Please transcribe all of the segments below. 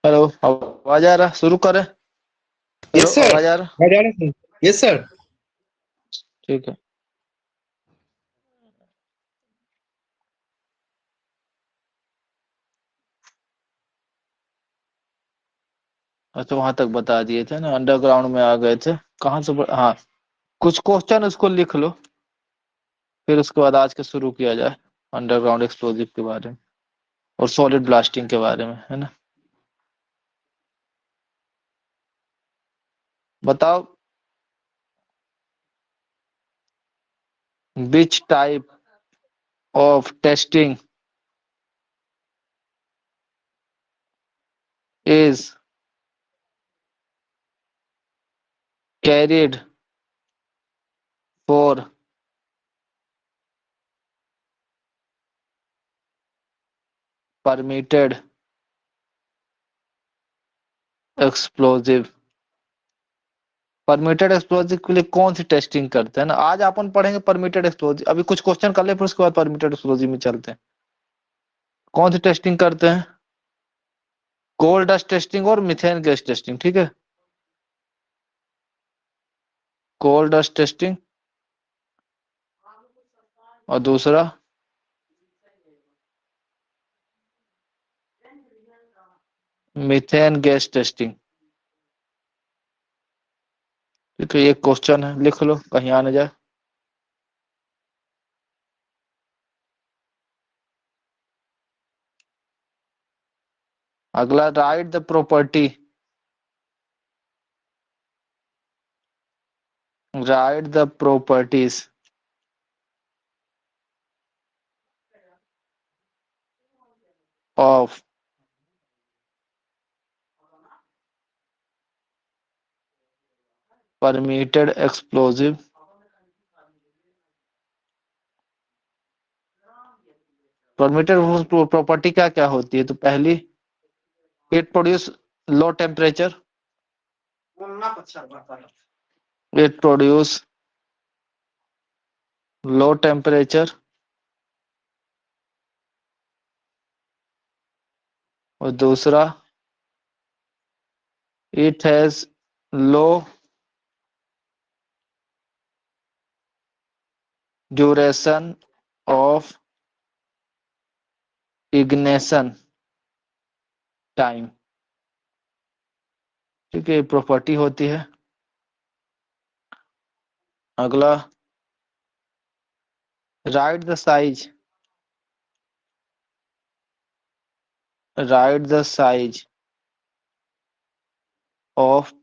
Hello, आवाज आ रहा? शुरू करें? Hello, yes sir. आवाज आ रहा? मैं जा रहा हूँ। Yes sir. ठीक है। अच्छा, वहां तक बता दिए थे ना, अंडरग्राउंड में आ गए थे। कहाँ से हाँ, कुछ क्वेश्चन उसको लिख लो, फिर उसके बाद आज के शुरू किया जाए अंडरग्राउंड एक्सप्लोजिव के बारे में और सॉलिड ब्लास्टिंग के बारे में, है ना? बताओ, which type of testing is carried for permitted explosive। Permitted explosive के लिए कौन सी टेस्टिंग करते हैं ना, आज अपन पढ़ेंगे परमिटेड एक्सप्लोजिव। अभी कुछ क्वेश्चन कर ले, फिर उसके बाद परमिटेड एक्सप्लोजिव में चलते हैं। कौन सी टेस्टिंग करते हैं? कोल डस्ट टेस्टिंग और मिथेन गैस टेस्टिंग, ठीक है? कोल डस्ट टेस्टिंग और दूसरा मीथेन गैस टेस्टिंग। ठीक है, ये क्वेश्चन है, लिख लो कहीं आ न जाए। अगला, right the property, right the properties of permitted explosive permitted property क्या क्या होती है? तो पहली, it produce low temperature, it produce low temperature, और दूसरा, it has low duration of ignition time. ठीक है, प्रॉपर्टी होती है। अगला, right the size, right the size of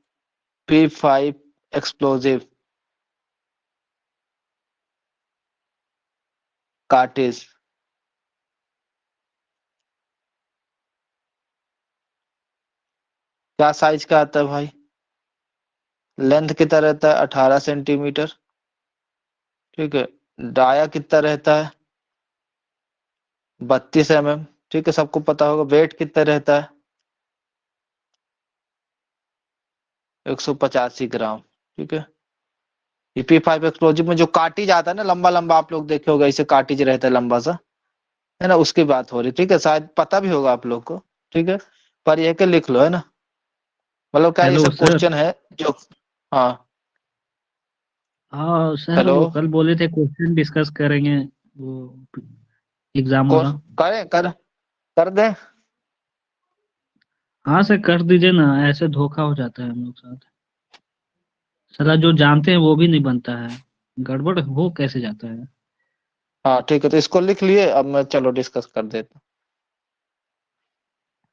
P5 explosive cartridge। क्या साइज का आता है भाई? लेंथ कितना रहता है? 18 सेंटीमीटर। ठीक है। डाया कितना रहता है? 32 mm। ठीक है, सबको पता होगा। वेट कितना रहता है? 185 ग्राम। ठीक है। P5 एक्सप्लोजिव में जो कार्टिज आता है ना, लंबा लंबा, आप लोग देखे होगा, इसे कार्टिज रहता है लंबा सा, है ना, उसकी बात हो रही। ठीक है, शायद पता भी होगा आप लोग को। ठीक है, पर यह के लिख लो, है ना, मतलब क्या ये हेलो सब सर। क्वेश्चन है जो। हाँ। हाँ सर, हेलो। वो कल बोले थे क्वेश्चन डिस्कस करेंगे, वो एग्जाम को वाला। करें, कर दें। हाँ सर, कर दीजिए ना, ऐसे धोखा हो जाता है हम लोग साथ। साला जो जानते हैं वो भी नहीं बनता है, गड़बड़ हो कैसे जाता है। हाँ ठीक है, तो इसको लिख लिए। अब मैं चलो डिस्कस कर देता हूँ।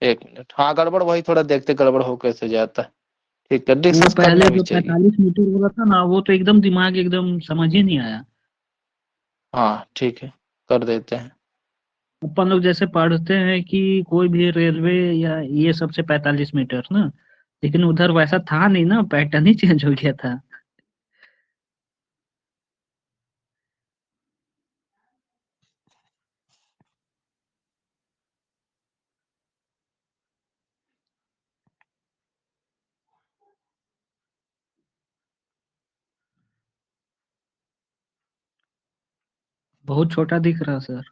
1 मिनट। हाँ, गड़बड़ वही थोड़ा देखते, गड़बड़ हो कैसे जाता है। ठीक है, वो डिस्कस करना पहले भी जो चाहिए। 45 मीटर वाला था ना, वो तो एकदम दिमाग एकदम समझ ही नहीं आया। हाँ ठीक है, कर देते हैं। अपन लोग जैसे पढ़ते हैं कि कोई भी रेलवे या ये सबसे 45 मीटर ना, लेकिन उधर वैसा था नहीं ना, पैटर्न ही चेंज हो गया था। बहुत छोटा दिख रहा सर।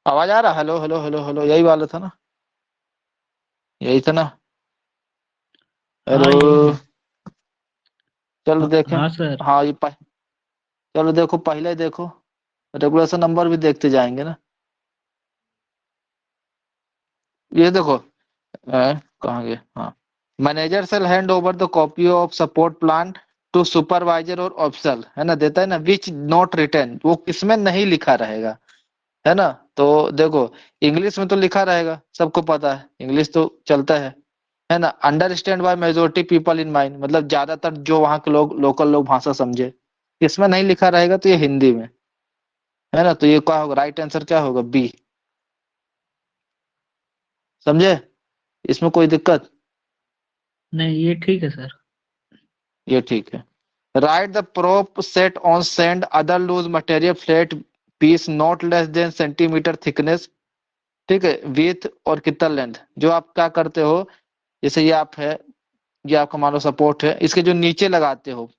आवाज आ रहा? हेलो हेलो हेलो हेलो, यही वाला था ना? यही था ना? हेलो। हाँ यही है। चलो हाँ देखें। हाँ सर। हाँ, चलो देखो, पहले देखो, रेगुलेशन नंबर भी देखते जाएंगे ना। ये देखो, कहाँ गए? हाँ, manager shall hand over the copy of support plan to supervisor और ऑफिसर, है ना, देता है ना, विच नॉट रिटर्न, वो किसमें नहीं लिखा रहेगा, है ना। तो देखो, इंग्लिश में तो लिखा रहेगा, सबको पता है, इंग्लिश तो चलता है ना। Understand by majority people in mind, मतलब ज्यादातर जो वहाँ के लोग, लोकल लोग भाषा समझे। किसमें नहीं लिखा रहेगा? तो ये हिंदी में, है ना। तो ये क्या होगा? राइट आंसर क्या होगा? बी। समझे? इसमें कोई दिक्कत? नहीं, ये ठीक है सर। ये ठीक है। Write the prop set on sand other loose material flat piece not less than centimetre thickness. ठीक है, विथ और कितना लेंथ, जो आप क्या करते हो, जैसे ये आप है, ये आपका मान लो सपोर्ट है, इसके जो नीचे लगाते हो,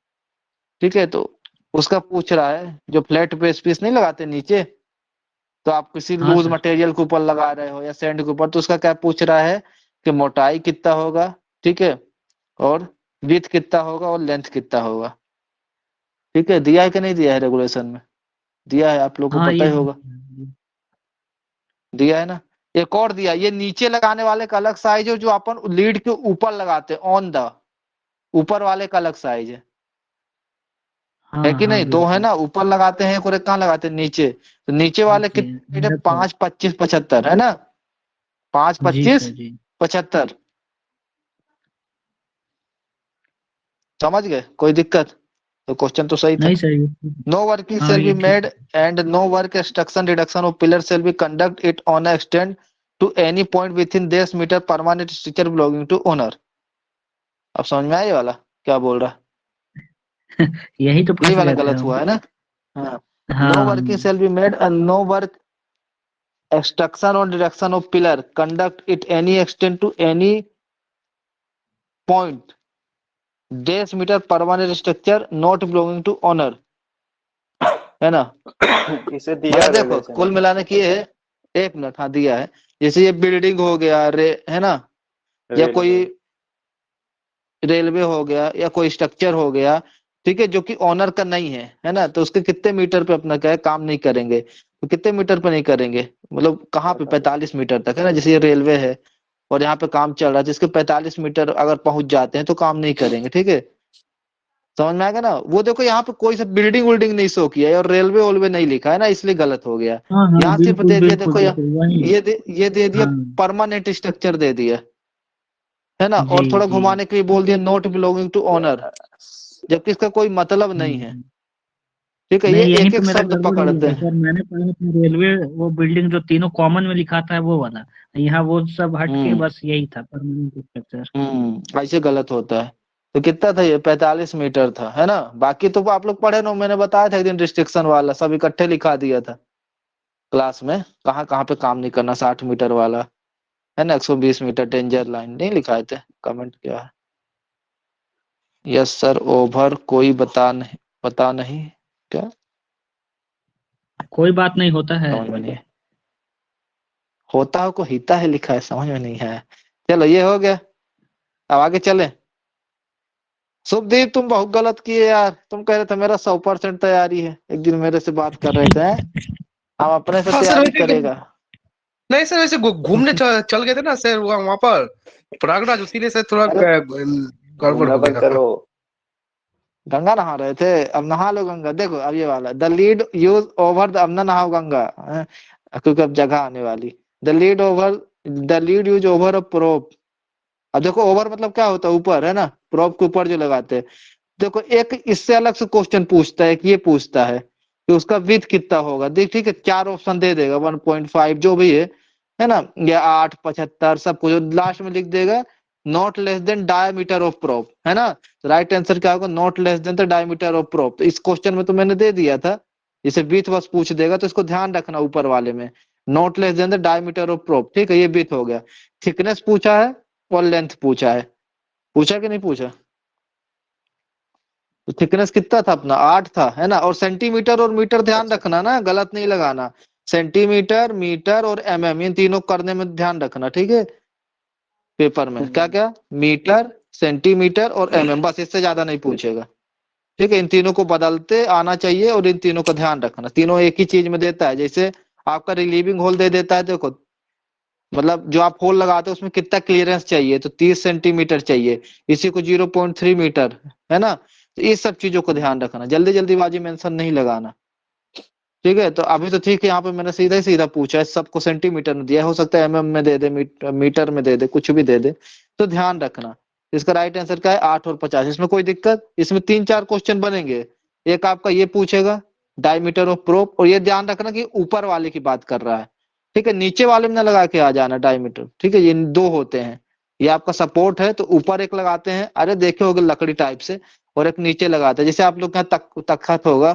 ठीक है, तो उसका पूछ रहा है, जो फ्लैट पे पीस नहीं लगाते नीचे, तो आप किसी हाँ लूज सर। मटेरियल के ऊपर लगा रहे हो या सैंड के ऊपर, तो उसका क्या पूछ रहा है कि मोटाई कितना होगा, ठीक है, और विथ कितना होगा और लेंथ कितना होगा। ठीक है, दिया है कि नहीं दिया है? रेगुलेशन में दिया है, आप लोग को हाँ पता ये ही होगा। दिया है ना। एक और दिया, ये नीचे लगाने वाले का अलग साइज है, जो अपन लीड के ऊपर लगाते हैं ऑन द, ऊपर वाले का अलग साइज है। है हाँ कि हाँ नहीं? दो है बिल्कुल। ना, ऊपर लगाते हैं एक और एक कहाँ लगाते हैं, नीचे। तो नीचे वाले नीचे कितने? अंदर तो। 5, 25, 75 है ना, पाँच जी पच्चीस सर जी। पचहत्तर समझ गए? कोई दिक्कत? तो क्वेश्चन तो सही था। नहीं सर ये। नो वर्किंग हाँ shall ये be ठीक made है। and no work extraction reduction of pillar shall be conduct it on a extent to any point within this meter permanent structure belonging to owner। अब समझ में आया ये वाला क्या बोल रहा है? यही तो यही फंस वाला गए थे गलत हम। हुआ है ना। हाँ। नो हाँ working shall be made and no work extraction or reduction of pillar conduct it any extent to any point dash meter permanent structure not belonging to owner, है ना। इसे दिया मतलब देखो रेलवे कुल में। मिलाने की ये है। एक मिनट, हाँ दिया है। जैसे ये बिल्डिंग हो गया है ना, या रेलवे। कोई रेलवे हो गया या कोई स्ट्रक्चर हो गया, ठीक है, जो कि ओनर का नहीं है ना, तो उसके कितने मीटर पे अपना क्या है काम नहीं करेंगे, तो कितने मीटर पे नहीं करेंगे, मतलब कहाँ पे? 45। 45 मीटर तक, है ना। जैसे ये रेलवे है और यहाँ पे काम चल रहा है, जिसके 45 मीटर अगर पहुंच जाते हैं तो काम नहीं करेंगे, ठीक है। समझ में आएगा ना। वो देखो यहाँ पे कोई सा बिल्डिंग विल्डिंग नहीं शो किया है और रेलवे वोलवे नहीं लिखा है ना, इसलिए गलत हो गया। हाँ हाँ यहाँ सिर्फ बिल्कुल दे दिया, बिल्कुल देखो यहाँ बिल्कुल वही। ये दे दिया, हाँ परमानेंट स्ट्रक्चर दे दिया, है ना, जी और थोड़ा जी। घुमाने के लिए बोल दिया not belonging to owner, yes. जबकि इसका कोई मतलब नहीं है। हम्म। ठीक है, ये नहीं यहीं एक पे एक मेरा शब्द गड़बड़ हो गया पकड़ते था हैं। सर, मैंने पढ़ा था रेलवे वो बिल्डिंग जो तीनों कॉमन में लिखा था वो वाला। यहाँ वो सब हट के हम्म बस यही था परमानेंट स्ट्रक्चर। ऐसे गलत होता है। तो कितना था ये? 45 मीटर था, है ना। बाकी तो आप लोग पढ़े ना, मैंने बताया था एक दिन रिस्ट्रिक्शन वाला सब इकट्ठे लिखा दिया था क्लास में, कहाँ कहाँ पे काम नहीं करना, 60 मीटर वाला, है ना, 120 मीटर डेंजर लाइन नहीं लिखाए थे। कमेंट क्या है? यस सर ओवर कोई पता नहीं क्या, कोई बात नहीं होता है। समझ में नहीं है। होता हो को हिता है लिखा है, समझ में नहीं है। चलो ये हो गया, अब आगे चले। शुभदीप तुम बहुत गलत किए यार, तुम कह रहे थे मेरा 100% तैयारी है, एक दिन मेरे से बात कर रहे थे हैं? हम अपने से हाँ सर तैयारी वैसे करेगा। नहीं सर, वैसे घूमने चल गए थे ना सर वहाँ पर प्रयागराज, उसीलिए सर थोड़ा अरे गड़बड़ घूमना हो बंद गया। करो। गंगा नहा रहे थे, अब नहा लो गंगा। देखो अब ये वाला, the lead use over the, अब ना नहाओ गंगा, हैं? क्योंकि अब जगह आने वाली। The lead over, the lead use over a prop. अब देखो ओवर मतलब क्या होता है? ऊपर, है ना, प्रोप के ऊपर जो लगाते हैं। देखो एक इससे अलग से क्वेश्चन पूछता है कि ये पूछता है कि उसका विड्थ कितना होगा। देख ठीक है, 4 ऑप्शन दे देगा, 1.5 जो भी है ना, या 8, 75 सब कुछ लास्ट में लिख देगा। Not less then diameter of prop, है ना। राइट आंसर क्या होगा? Not less then the diameter of prop. तो इस क्वेश्चन में तो मैंने दे दिया था, इसे विड्थ बस पूछ देगा, तो इसको ध्यान रखना ऊपर वाले में, not less then the diameter of prop, ठीक है, ये विड्थ हो गया। थिकनेस पूछा है और लेंथ पूछा है, पूछा कि नहीं पूछा? तो थिकनेस कितना था अपना? 8 था, है ना। और सेंटीमीटर और मीटर ध्यान अच्छा। रखना ना, गलत नहीं लगाना। सेंटीमीटर, मीटर और इन तीनों करने में ध्यान रखना, ठीक है। पेपर में क्या क्या? मीटर, सेंटीमीटर और बस, इससे ज्यादा नहीं पूछेगा, ठीक है। इन तीनों को बदलते आना चाहिए और इन तीनों का ध्यान रखना। तीनों एक ही चीज में देता है, जैसे आपका रिलीविंग होल दे देता है, देखो मतलब जो आप होल लगाते हो उसमें कितना क्लियरेंस चाहिए, तो 30 सेंटीमीटर चाहिए, इसी को 0.3 मीटर, है ना। तो इस सब चीजों को ध्यान रखना, जल्दी जल्दीबाजी मेंशन नहीं लगाना, ठीक है। तो अभी तो ठीक है, यहाँ पे मैंने सीधा ही सीधा पूछा है, सबको सेंटीमीटर में दिया, हो सकता है में दे दे, मीटर में दे दे, कुछ भी दे दे, तो ध्यान रखना। इसका राइट आंसर क्या है? 8 और 50। इसमें कोई दिक्कत? इसमें 3-4 क्वेश्चन बनेंगे। एक आपका ये पूछेगा डायमीटर ऑफ प्रोप, और ये ध्यान रखना कि ऊपर वाले की बात कर रहा है, ठीक है, नीचे वाले में ना लगा के आ जाना डायमीटर, ठीक है। ये दो होते हैं, ये आपका सपोर्ट है तो ऊपर एक लगाते हैं, अरे देखे होगे लकड़ी टाइप से, और एक नीचे लगाते हैं, जैसे आप लोग के यहाँ तख्त होगा,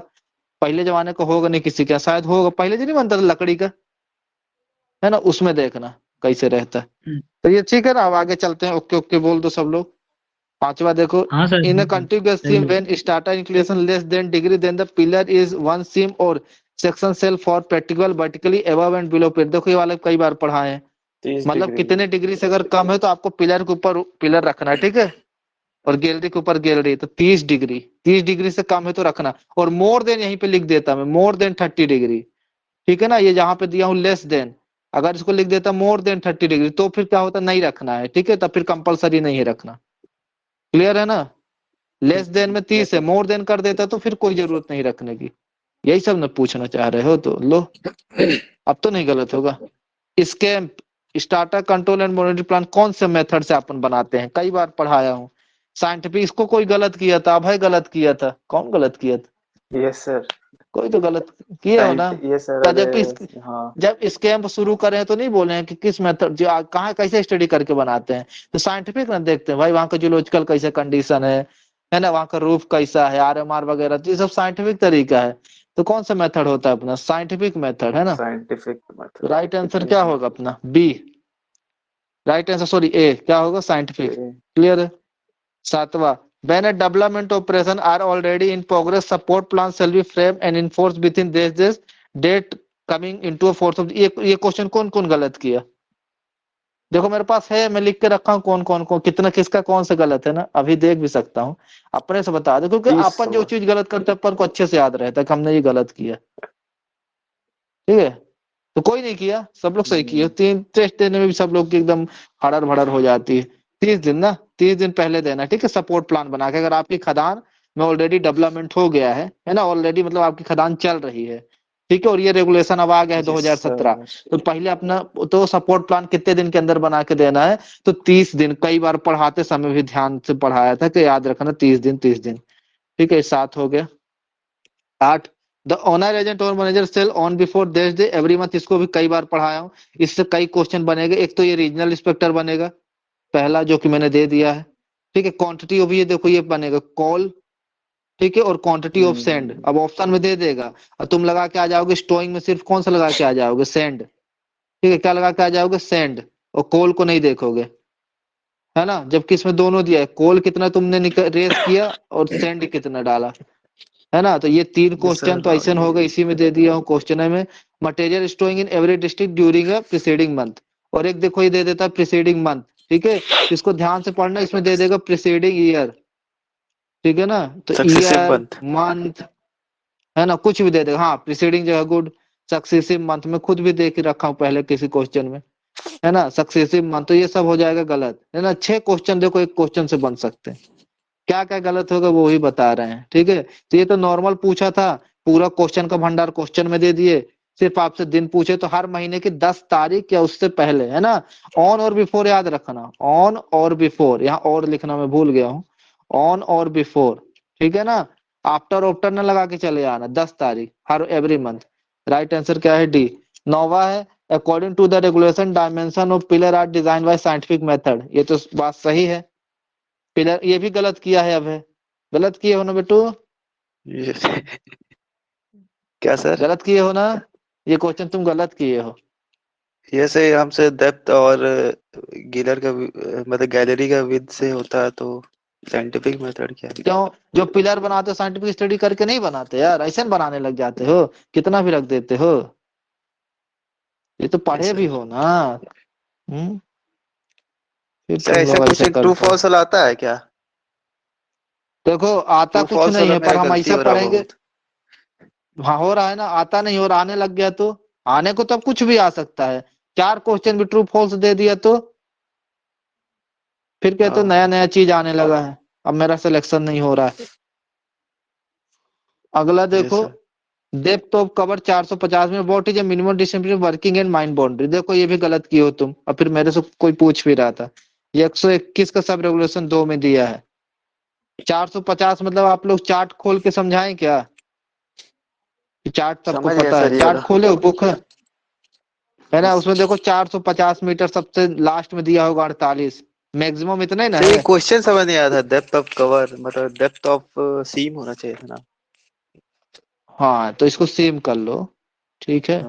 पहले जमाने का होगा नहीं किसी का, शायद होगा, पहले जो नहीं बनता था लकड़ी का, है ना, उसमें देखना कैसे रहता है। हम्म। तो ये ठीक है ना, अब आगे चलते हैं। ओके ओके बोल दो सब लोग। पांचवा देखो, हाँ सर इन अ बिल्कुल contiguous सही seam है। when starter inclination less than degree then the pillar is one seam or section cell for practical vertically above and below pillar। देखो ये वाला कई बार पढ़ाए हैं, 30 मतलब डिग्री। कितने डिग्री से अगर कम है तो आपको पिलर के ऊपर पिलर रखना है, ठीक है, और गैलरी के ऊपर गैलरी, तो 30 डिग्री, 30 डिग्री से कम है तो रखना। और मोर देन यहीं पे लिख देता मैं, मोर देन 30 डिग्री, ठीक है ना। ये जहां पे दिया हूँ लेस देन, अगर इसको लिख देता मोर देन 30 डिग्री, तो फिर क्या होता? नहीं रखना है, ठीक है, तब फिर कंपलसरी नहीं है रखना। क्लियर है ना? लेस देन में 30 है, मोर देन कर देता तो फिर कोई जरूरत नहीं रखने की। यही सब ना पूछना चाह रहे हो तो लो, अब तो नहीं गलत होगा। Scam starter control and monitoring plan कौन से मेथड से अपन बनाते हैं, कई बार पढ़ाया हूँ। साइंटिफिक इसको कोई गलत किया था, अभय गलत किया था, कौन गलत किया था? Yes sir. कोई तो गलत किए हो ना। Yes sir. तो अरे जबकि हाँ जब स्कैम शुरू करें तो नहीं बोले हैं कि किस मेथड कहाँ कैसे स्टडी करके बनाते हैं, तो साइंटिफिक ना देखते हैं भाई, वहाँ का जियोलॉजिकल कैसे कंडीशन है ना, वहाँ का रूफ कैसा है, आरएमआर वगैरह, तो ये सब साइंटिफिक तरीका है। तो कौन सा मेथड होता है अपना, साइंटिफिक मेथड है ना। साइंटिफिक तो मेथड। राइट आंसर क्या होगा अपना, बी। राइट आंसर सॉरी ए क्या होगा, साइंटिफिक। क्लियर है। सातवां, when a development operation are already in progress, support plan shall be framed and enforced within this date coming into a force of ये question कौन कौन गलत किया? देखो मेरे पास है, मैं लिख के रखा हूँ कौन कौन को कितना किसका कौन सा गलत है ना, अभी देख भी सकता हूँ, अपने से बता दो, क्योंकि अपन जो चीज गलत करते हैं अपन को अच्छे से याद रहता है कि हमने ये गलत किया। ठीक है, तो कोई नहीं किया, सब लोग सही किए। 3 टेस्ट देने में भी सब लोग की एकदम हड़र भड़र हो जाती है। 30 दिन ना, 30 दिन पहले देना, ठीक है, सपोर्ट प्लान बना के। अगर आपकी खदान में ऑलरेडी डेवलपमेंट हो गया है ना, ऑलरेडी मतलब आपकी खदान चल रही है, ठीक है, और ये रेगुलेशन अब आ गया है 2017, तो पहले अपना तो सपोर्ट प्लान कितने दिन के अंदर बना के देना है, तो 30 दिन। कई बार पढ़ाते समय भी ध्यान से पढ़ाया था कि याद रखना 30 दिन 30 दिन। ठीक है, 7 हो गया। 8, द ओनर एजेंट और manager shall on before this day every month, इसको भी कई बार पढ़ाया हूँ, इससे कई क्वेश्चन बनेगा। एक तो ये रीजनल इंस्पेक्टर बनेगा पहला, जो कि मैंने दे दिया है। ठीक है, क्वांटिटी ऑफ ये देखो ये बनेगा कॉल, ठीक है, और क्वांटिटी ऑफ सेंड, अब ऑप्शन में दे देगा और तुम लगा के आ जाओगे स्टोइंग में, सिर्फ कौन सा लगा के आ जाओगे, सेंड। ठीक है, क्या लगा के आ जाओगे, सेंड, और कॉल को नहीं देखोगे, है ना, जबकि इसमें दोनों दिया है, कॉल कितना तुमने रेस किया और सेंड कितना डाला, है ना। तो ये 3 क्वेश्चन तो ऐसे हो गए, इसी में दे दिया हूँ क्वेश्चन में। Material storing in every district during a preceding month, और एक देखो ये दे देता है प्रीसीडिंग मंथ, ठीक है, तो इसको ध्यान से पढ़ना, इसमें दे देगा प्रीसीडिंग ईयर, ठीक है ना, तो ईयर मंथ, है ना, कुछ भी दे देगा। हाँ, प्रीसीडिंग जो है गुड, सक्सेसिव मंथ में खुद भी देख के रखा हूँ पहले किसी क्वेश्चन में, है ना, सक्सेसिव मंथ, तो ये सब हो जाएगा गलत, है ना। 6 क्वेश्चन देखो एक क्वेश्चन से बन सकते हैं, क्या क्या गलत होगा वो ही बता रहे हैं। ठीक है, तो ये तो नॉर्मल पूछा था, पूरा क्वेश्चन का भंडार क्वेश्चन में दे दिए। सिर्फ आपसे दिन पूछे तो हर महीने की 10 तारीख या उससे पहले, है ना। ऑन और बिफोर याद रखना, ऑन और बिफोर, यहाँ और लिखना मैं भूल गया हूँ, ऑन और बिफोर, ठीक है ना। आफ्टर आफ्टर न लगा के चले आना, 10 तारीख हर एवरी मंथ। राइट आंसर क्या है, डी। 9वां है, according to the regulation dimension of pillar are design by scientific method, ये तो बात सही है। पिलर ये भी गलत किया है, अब है गलत किए हो ना बेटू, क्या सर? गलत किए हो ना, ये क्वेश्चन तुम गलत किए हो। ये से हमसे डेप्थ और गिलर का मतलब गैलरी का विड्थ से होता है, तो साइंटिफिक मेथड क्या है? क्यों, जो पिलर बनाते हो साइंटिफिक स्टडी करके नहीं बनाते यार, ऐसे न बनाने लग जाते हो, कितना भी रख देते हो, ये तो पढ़े भी हो ना। फिर सर तुम ऐसा लोग कुछ ऐसे ट्रू करते हो। फॉल्स आता है क्या? देखो आता ट्रू कुछ फॉल्स नहीं वाला है, पर मेरा हम गलती ऐसा हो रहा पढ़ेंगे। बहुत। हाँ हो रहा है ना, आता नहीं हो रहा, आने लग गया तो, आने को तो अब कुछ भी आ सकता है। 4 क्वेश्चन भी ट्रू फॉल्स दे दिया तो फिर कहते हो नया नया चीज आने लगा है, अब मेरा सिलेक्शन नहीं हो रहा है। अगला देखो, डेप्थ ऑफ कवर 450 में, what is a minimum distance between working and mine boundary, देखो ये भी गलत किए हो तुम, और फिर मेरे से कोई पूछ भी रहा था। ये 121 का सब रेगुलेशन 2 में दिया है। 450 मतलब आप लोग चार्ट खोल के समझाएं क्या, चार्ट सबको समझ गया पता है, सर ये चार्ट वाला। खोले हो बुक है ना, उसमें देखो 450 मीटर सबसे लास्ट में दिया होगा 48, मैक्सिमम इतना ही ना सर ये है। क्वेश्चन समझ नहीं आया था, डेप्थ ऑफ कवर मतलब डेप्थ ऑफ सीम होना चाहिए था ना। हाँ तो इसको सेम कर लो, ठीक है,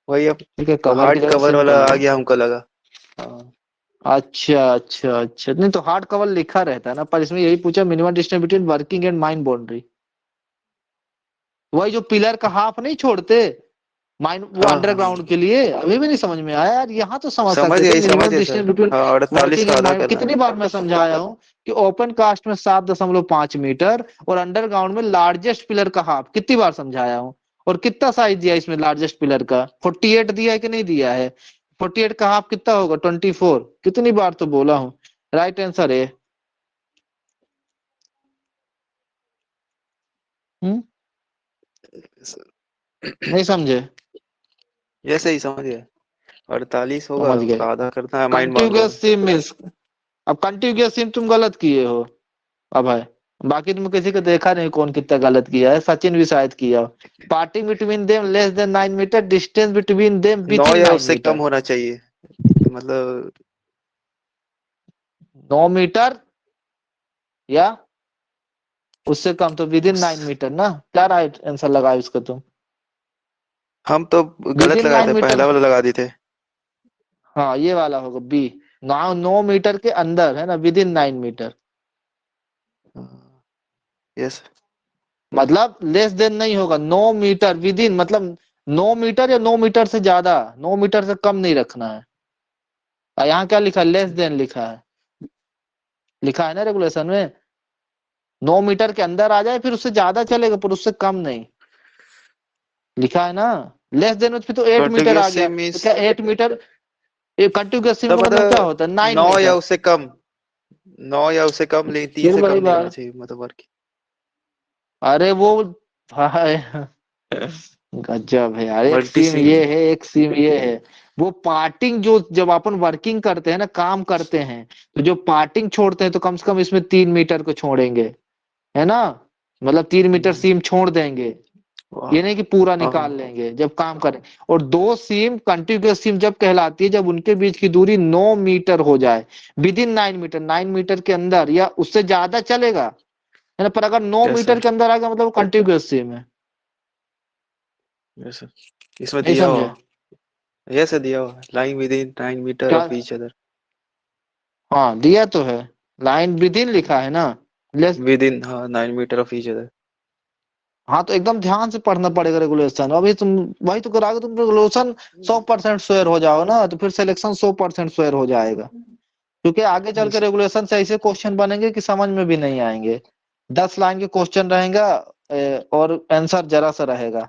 वही अब ठीक है, कवर की हार्ड जगह कवर सेम कर वाला आ लो। गया हमको लगा। हाँ। अच्छा अच्छा अच्छा, नहीं तो हार्ड कवर लिखा रहता है ना, पर इसमें यही पूछा minimum distance between working and mine boundary, वही जो पिलर का हाफ नहीं छोड़ते माइन, वो हाँ हाँ अंडरग्राउंड के लिए, अभी भी नहीं समझ में आया यार, यहाँ तो समझ समझ सकते थे गए समझ मिनिमम गए डिस्टेंस सर। बिटवीन हाँ 48 वर्किंग का एंड आधा माइन, करना कितनी है। बार मैं समझाया हूँ कि ओपन कास्ट में 7.5 मीटर और अंडरग्राउंड में लार्जेस्ट पिलर का हाफ, कितनी बार समझाया हूँ। और कितना साइज दिया इसमें लार्जेस्ट पिलर का, 48 दिया है कि नहीं दिया है, 48 का हाफ कितना होगा, 24, कितनी बार तो बोला हूँ। राइट आंसर है। नहीं समझे? ये सही समझ गया। 48 होगा, समझ गए। उसका आधा करना है, माइंड बांध कंटिन्यूअस लोगे। सीम मीन्स, अब कंटिन्यूअस सीम तुम गलत किए हो अब है, बाकी तुम किसी को देखा नहीं कौन कितना गलत किया है, सचिन भी शायद किया हो। Parting between them less than 9 metre, distance between them with 9 in या 9 उससे कम मीटर। होना चाहिए, मतलब 9 मीटर या उससे कम, तो विद इन उस 9 मीटर ना, क्या राइट आंसर लगाए उसको तुम? हम तो विद गलत इन लगाए नाइन थे, मीटर पहला वाला लगा दिए थे। हाँ ये वाला होगा बी। 9 मीटर के अंदर है ना, विद इन 9 मीटर, यस। मतलब लेस देन नहीं होगा, 9 मीटर विद इन मतलब 9 मीटर या 9 मीटर से ज्यादा, 9 मीटर से कम नहीं रखना है। और यहाँ क्या लिखा है? लेस देन लिखा है, लिखा है ना रेगुलेशन में, 9 मीटर के अंदर आ जाए फिर उससे ज्यादा चलेगा पर उससे कम नहीं, लिखा है ना। लेस देन में फिर तो 8 मीटर आ कॉन्टिग्यूअस गया, से तो मीन्स, क्या 8 मीटर, ये कंटिन्यूअस तो का मतलब क्या मतलब होता है? नाइन 9 या मीटर उससे कम, 9 या उससे कम, लेकिन 3 फिर से कम वही नहीं होना बात, चाहिए, मतलब वर्क। अरे वो भाई गजब है यार, एक मल्टी सीम सीम। ये है एक सीम ये है। वो पार्टिंग जो जब अपन वर्किंग करते हैं ना, काम करते हैं, तो जो पार्टिंग छोड़ते हैं तो कम से कम इसमें 3 मीटर को छोड़ेंगे, है ना, मतलब 3 मीटर सीम छोड़ देंगे, ये वाह। नहीं कि पूरा हाँ, निकाल लेंगे जब काम करें। और दो सीम कंटिन्यूअस सीम जब कहलाती है जब उनके बीच की दूरी 9 मीटर हो जाए, विद इन 9 मीटर, 9 मीटर के अंदर या उससे ज्यादा चलेगा, है ना, पर अगर नौ यस मीटर सर, के अंदर आ गया मतलब कंटिन्यूअस सीम है। Yes sir. इसमें नहीं दिया समझे? हुआ, यस सर, दिया हुआ लाइन विद इन 9 मीटर क्या? Of each other. हाँ दिया तो है, लाइन विद इन लिखा है ना, लेस। विद इन, हाँ, 9 मीटर ऑफ ईच अदर। हाँ तो एकदम ध्यान से पढ़ना पड़ेगा रेगुलेशन, अभी तुम वही तो कराओगे, तुम रेगुलेशन 100% श्योर हो जाओ ना, तो फिर सिलेक्शन 100% श्योर हो जाएगा, क्योंकि आगे चल के यस। रेगुलेशन से ऐसे क्वेश्चन बनेंगे कि समझ में भी नहीं आएंगे। 10 लाइन के क्वेश्चन रहेगा, और आंसर जरा सा रहेगा,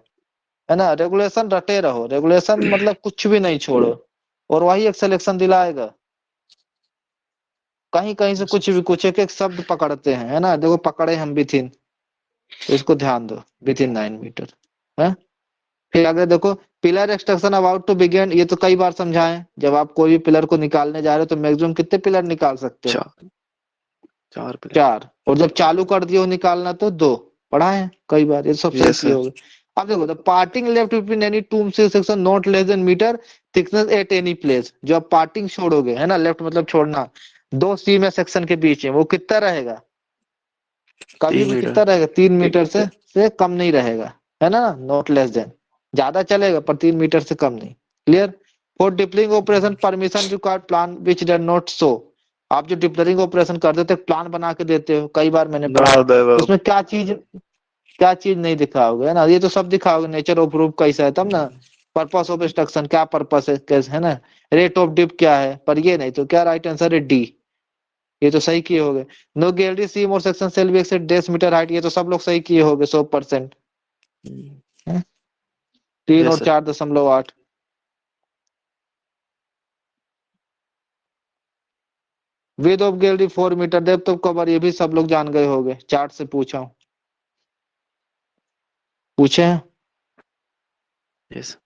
है ना। रेगुलेशन रटे रहो, रेगुलेशन मतलब कुछ भी नहीं छोड़ो, और वही एक सिलेक्शन दिलाएगा। कहीं कहीं से कुछ भी, कुछ एक एक शब्द पकड़ते हैं, है ना, देखो पकड़े हम विथिन, इसको ध्यान दो, विथिन 9 मीटर है। फिर आगे देखो, pillar extraction about to begin, ये तो कई बार समझाएं, जब आप कोई भी पिलर को निकालने जा रहे हो तो मैक्सिमम कितने पिलर निकाल सकते हो? 4, 4 प्लेयर। 4, और जब चालू कर दिए हो निकालना तो 2, पढ़ा है कई बार, ये सब सही यस किए सर। होगे। अब देखो, the parting left between any two section not less than metre thickness at any place, जो आप पार्टिंग छोड़ोगे, है ना, लेफ्ट मतलब छोड़ना, दो सीम या सेक्शन के बीच में, वो कितना रहेगा? कभी 3 भी मीटर। कितना रहेगा? 3 मीटर से कम नहीं रहेगा, है ना, नॉट लेस देन, ज्यादा चलेगा पर 3 मीटर से कम नहीं। Clear? For drilling operation permission required plan which do not show, आप जो डिपलरिंग ऑपरेशन कर देते हो प्लान बना के देते हो, कई बार मैंने नो पढ़ाया, दैव। उसमें क्या चीज नहीं दिखाओगे, है ना, ये तो सब दिखाओगे, नेचर ऑफ प्रूफ कैसा है तब ना, पर्पस ऑफ इंस्ट्रक्शन क्या पर्पस है कैसे, है ना, रेट ऑफ डिप क्या है, पर ये नहीं, तो क्या राइट आंसर है डी, ये तो सही किए होगे। नो गैलरी सीम और section shall be exceed 10 metre height, ये तो सब लोग सही किए होगे 100%। 3 यस और sir. 4.8। Width of gallery 4 metre, depth of cover, ये भी सब लोग जान गए होगे, चार्ट से पूछा हूं, पूछे हैं, यस।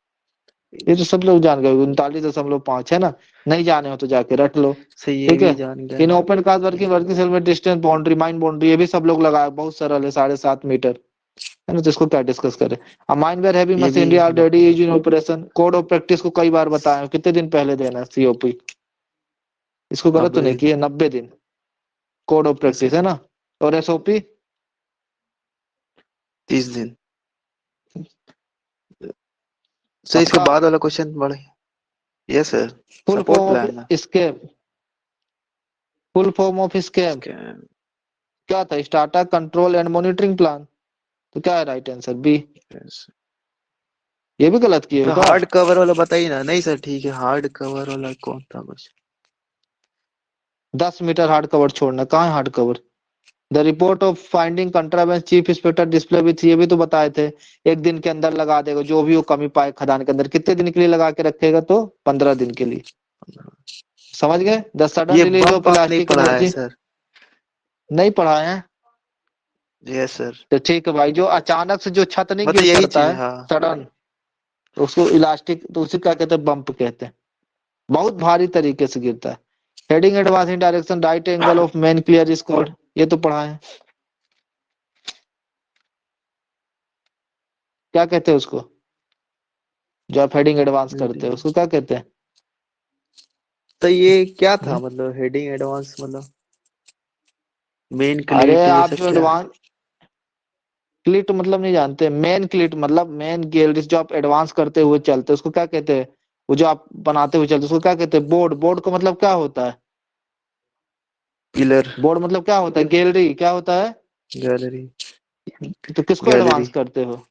ये तो सब लोग जान गए, 39.5 है ना, नहीं जाने हो तो जाके रट लो। सही, ये ठीक है। भी जान गए इन हम। Open cast working working shall में डिस्टेंस बाउंड्री माइन बाउंड्री, ये भी सब लोग लगाए, बहुत सरल है, 7.5 मीटर, है ना, तो इसको क्या डिस्कस करें। अ माइन वेयर हैवी ये भी मशीनरी हम लोग। Already is in operation, code of practice को कई बार बताया, कितने दिन पहले देना है सीओपी, इसको गलत तो 90 नहीं दिन। किया, 90 दिन code of yes practice, sir. है ना। और एसओपी 30 दिन। सर, इसके पक्का। बाद वाला क्वेश्चन बड़े। Yes sir. Full support form of plan ना। SCAM, full form of SCAM इसके क्या था? Starter control and monitoring plan, तो क्या है राइट आंसर? बी। yes। ये भी गलत किए हो तो क्या? हार्ड कवर वाला बताइए ना। नहीं सर, ठीक है, हार्ड कवर वाला कौन था बस। 10 मीटर हार्ड कवर छोड़ना, कहाँ है hard cover? The report of finding contravenes chief inspector display with, ये भी तो बताए थे, एक दिन के अंदर लगा देगा जो भी वो कमी पाए खदान के अंदर, कितने दिन के लिए लगा के रखेगा? तो 15 दिन के लिए, समझ गए। द सडन ये रिलीज बम ऑफ बम नहीं इलास्टिक पढ़ा है एनर्जी, सर। नहीं पढ़ाए हैं, यस सर। तो ठीक है भाई, जो अचानक से जो छत नहीं मतलब गिर यही पड़ता चीज, है हाँ। सडन, तो उसको इलास्टिक, तो उसे क्या कहते हैं, बम्प कहते हैं। बहुत भारी तरीके से गिरता है। Heading advance in direction right angle of main clear is called, ये तो पढ़ा है। क्या कहते हैं उसको, जो आप हेडिंग एडवांस करते हैं उसको क्या कहते हैं? तो ये क्या था, हम्म? मतलब हेडिंग एडवांस मतलब मेन अरे क्लीट ये आप सब जो क्या? एडवांस, क्लिट मतलब नहीं जानते? मेन क्लिट मतलब मेन गियर, जो आप एडवांस करते हुए चलते हैं उसको क्या कहते हैं? वो जो आप बनाते हुए चलते हैं उसको क्या कहते हैं? बोर्ड। बोर्ड का मतलब क्या होता है? पिलर। बोर्ड मतलब क्या होता है? गैलरी क्या होता है? गैलरी। तो किसको गैलरी। एडवांस करते हो?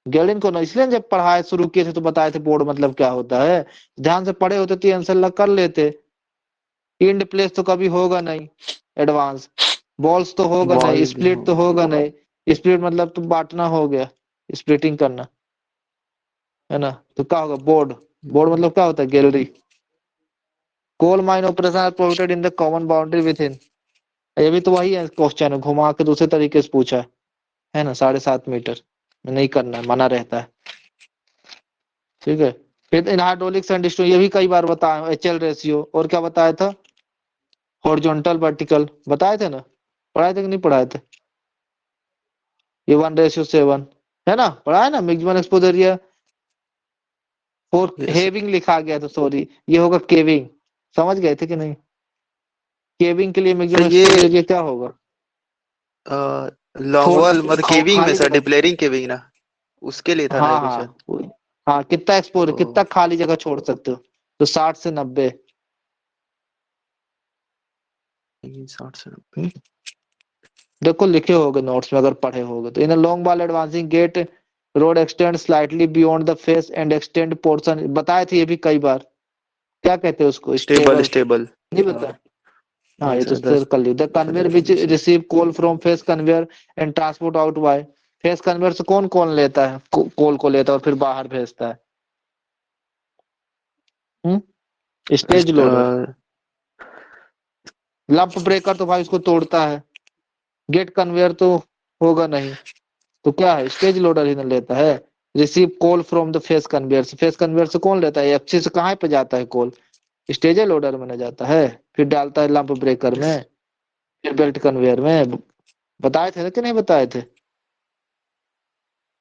गैलरी को ना, इसलिए जब पढ़ाए शुरू किए थे तो बताए थे बोर्ड मतलब क्या होता है। ध्यान से पढ़े होते तो ये आंसर लग कर लेते। इंड प्लेस तो कभी होगा नहीं एडवांस, बॉल्स तो होगा नहीं, बॉल भी स्प्लिट हो। तो होगा नहीं। स्प्लिट मतलब तो बांटना हो गया, स्प्लिटिंग करना, है ना? तो क्या होगा? बोर्ड। बोर्ड मतलब क्या होता है? Gallery. Coal mine operation are provided in the common boundary within, ये भी तो वही है क्वेश्चन, घुमा के दूसरे तरीके से पूछा है ना। 7.5 मीटर में नहीं करना है, मना रहता है। ठीक है। फिर इन हाइड्रोलिक्स एंड ये भी कई बार बताया, HL रेशियो, और क्या बताया था? हॉरिजॉन्टल वर्टिकल बताए थे ना, पढ़ाए थे कि नहीं पढ़ाए थे? ये 1:7 है ना, पढ़ा है ना? Maximum exposure area for yes. Having लिखा गया था, सॉरी ये होगा केविंग। समझ गए थे कि नहीं? केविंग के लिए तो मैक्सिमम ये एक्सपोजर एरिया क्या होगा? लॉन्ग फोर, वॉल मतलब केविंग में खाली सर, जगह। डिप्लेयरिंग केविंग ना, उसके लिए था ना ये हाँ क्वेश्चन। हाँ हाँ, कितना एक्सपोजर, ओ, कितना खाली जगह छोड़ सकते हो? तो 60 से 90। 60 से 90। देखो लिखे होगे नोट्स में अगर पढ़े होगे तो। In longwall advancing gate road extend slightly beyond the face end extend portion, बताए थे ये भी कई बार। क्या कहते हैं उसको? Stable stable. स्टेबल। नहीं हाँ। बता? हाँ, नहीं ये तो सर, सर कर ली। The conveyor which receive coal from face conveyor and transport outbye, face conveyor से कौन कौन लेता है कॉल को, लेता है और फिर बाहर भेजता है? Stage loader. लंप ब्रेकर तो भाई उसको तोड़ता है। गेट कन्वेयर तो होगा नहीं, तो क्या है? स्टेज लोडर ही ना लेता है। Receive coal from the face conveyor से, फेस कन्वेयर से कौन लेता है? एफसी से कहाँ पे जाता है कॉल? स्टेज लोडर में ना जाता है, फिर डालता है लंप ब्रेकर में, फिर बेल्ट कन्वेयर में। बताए थे ना कि नहीं बताए थे?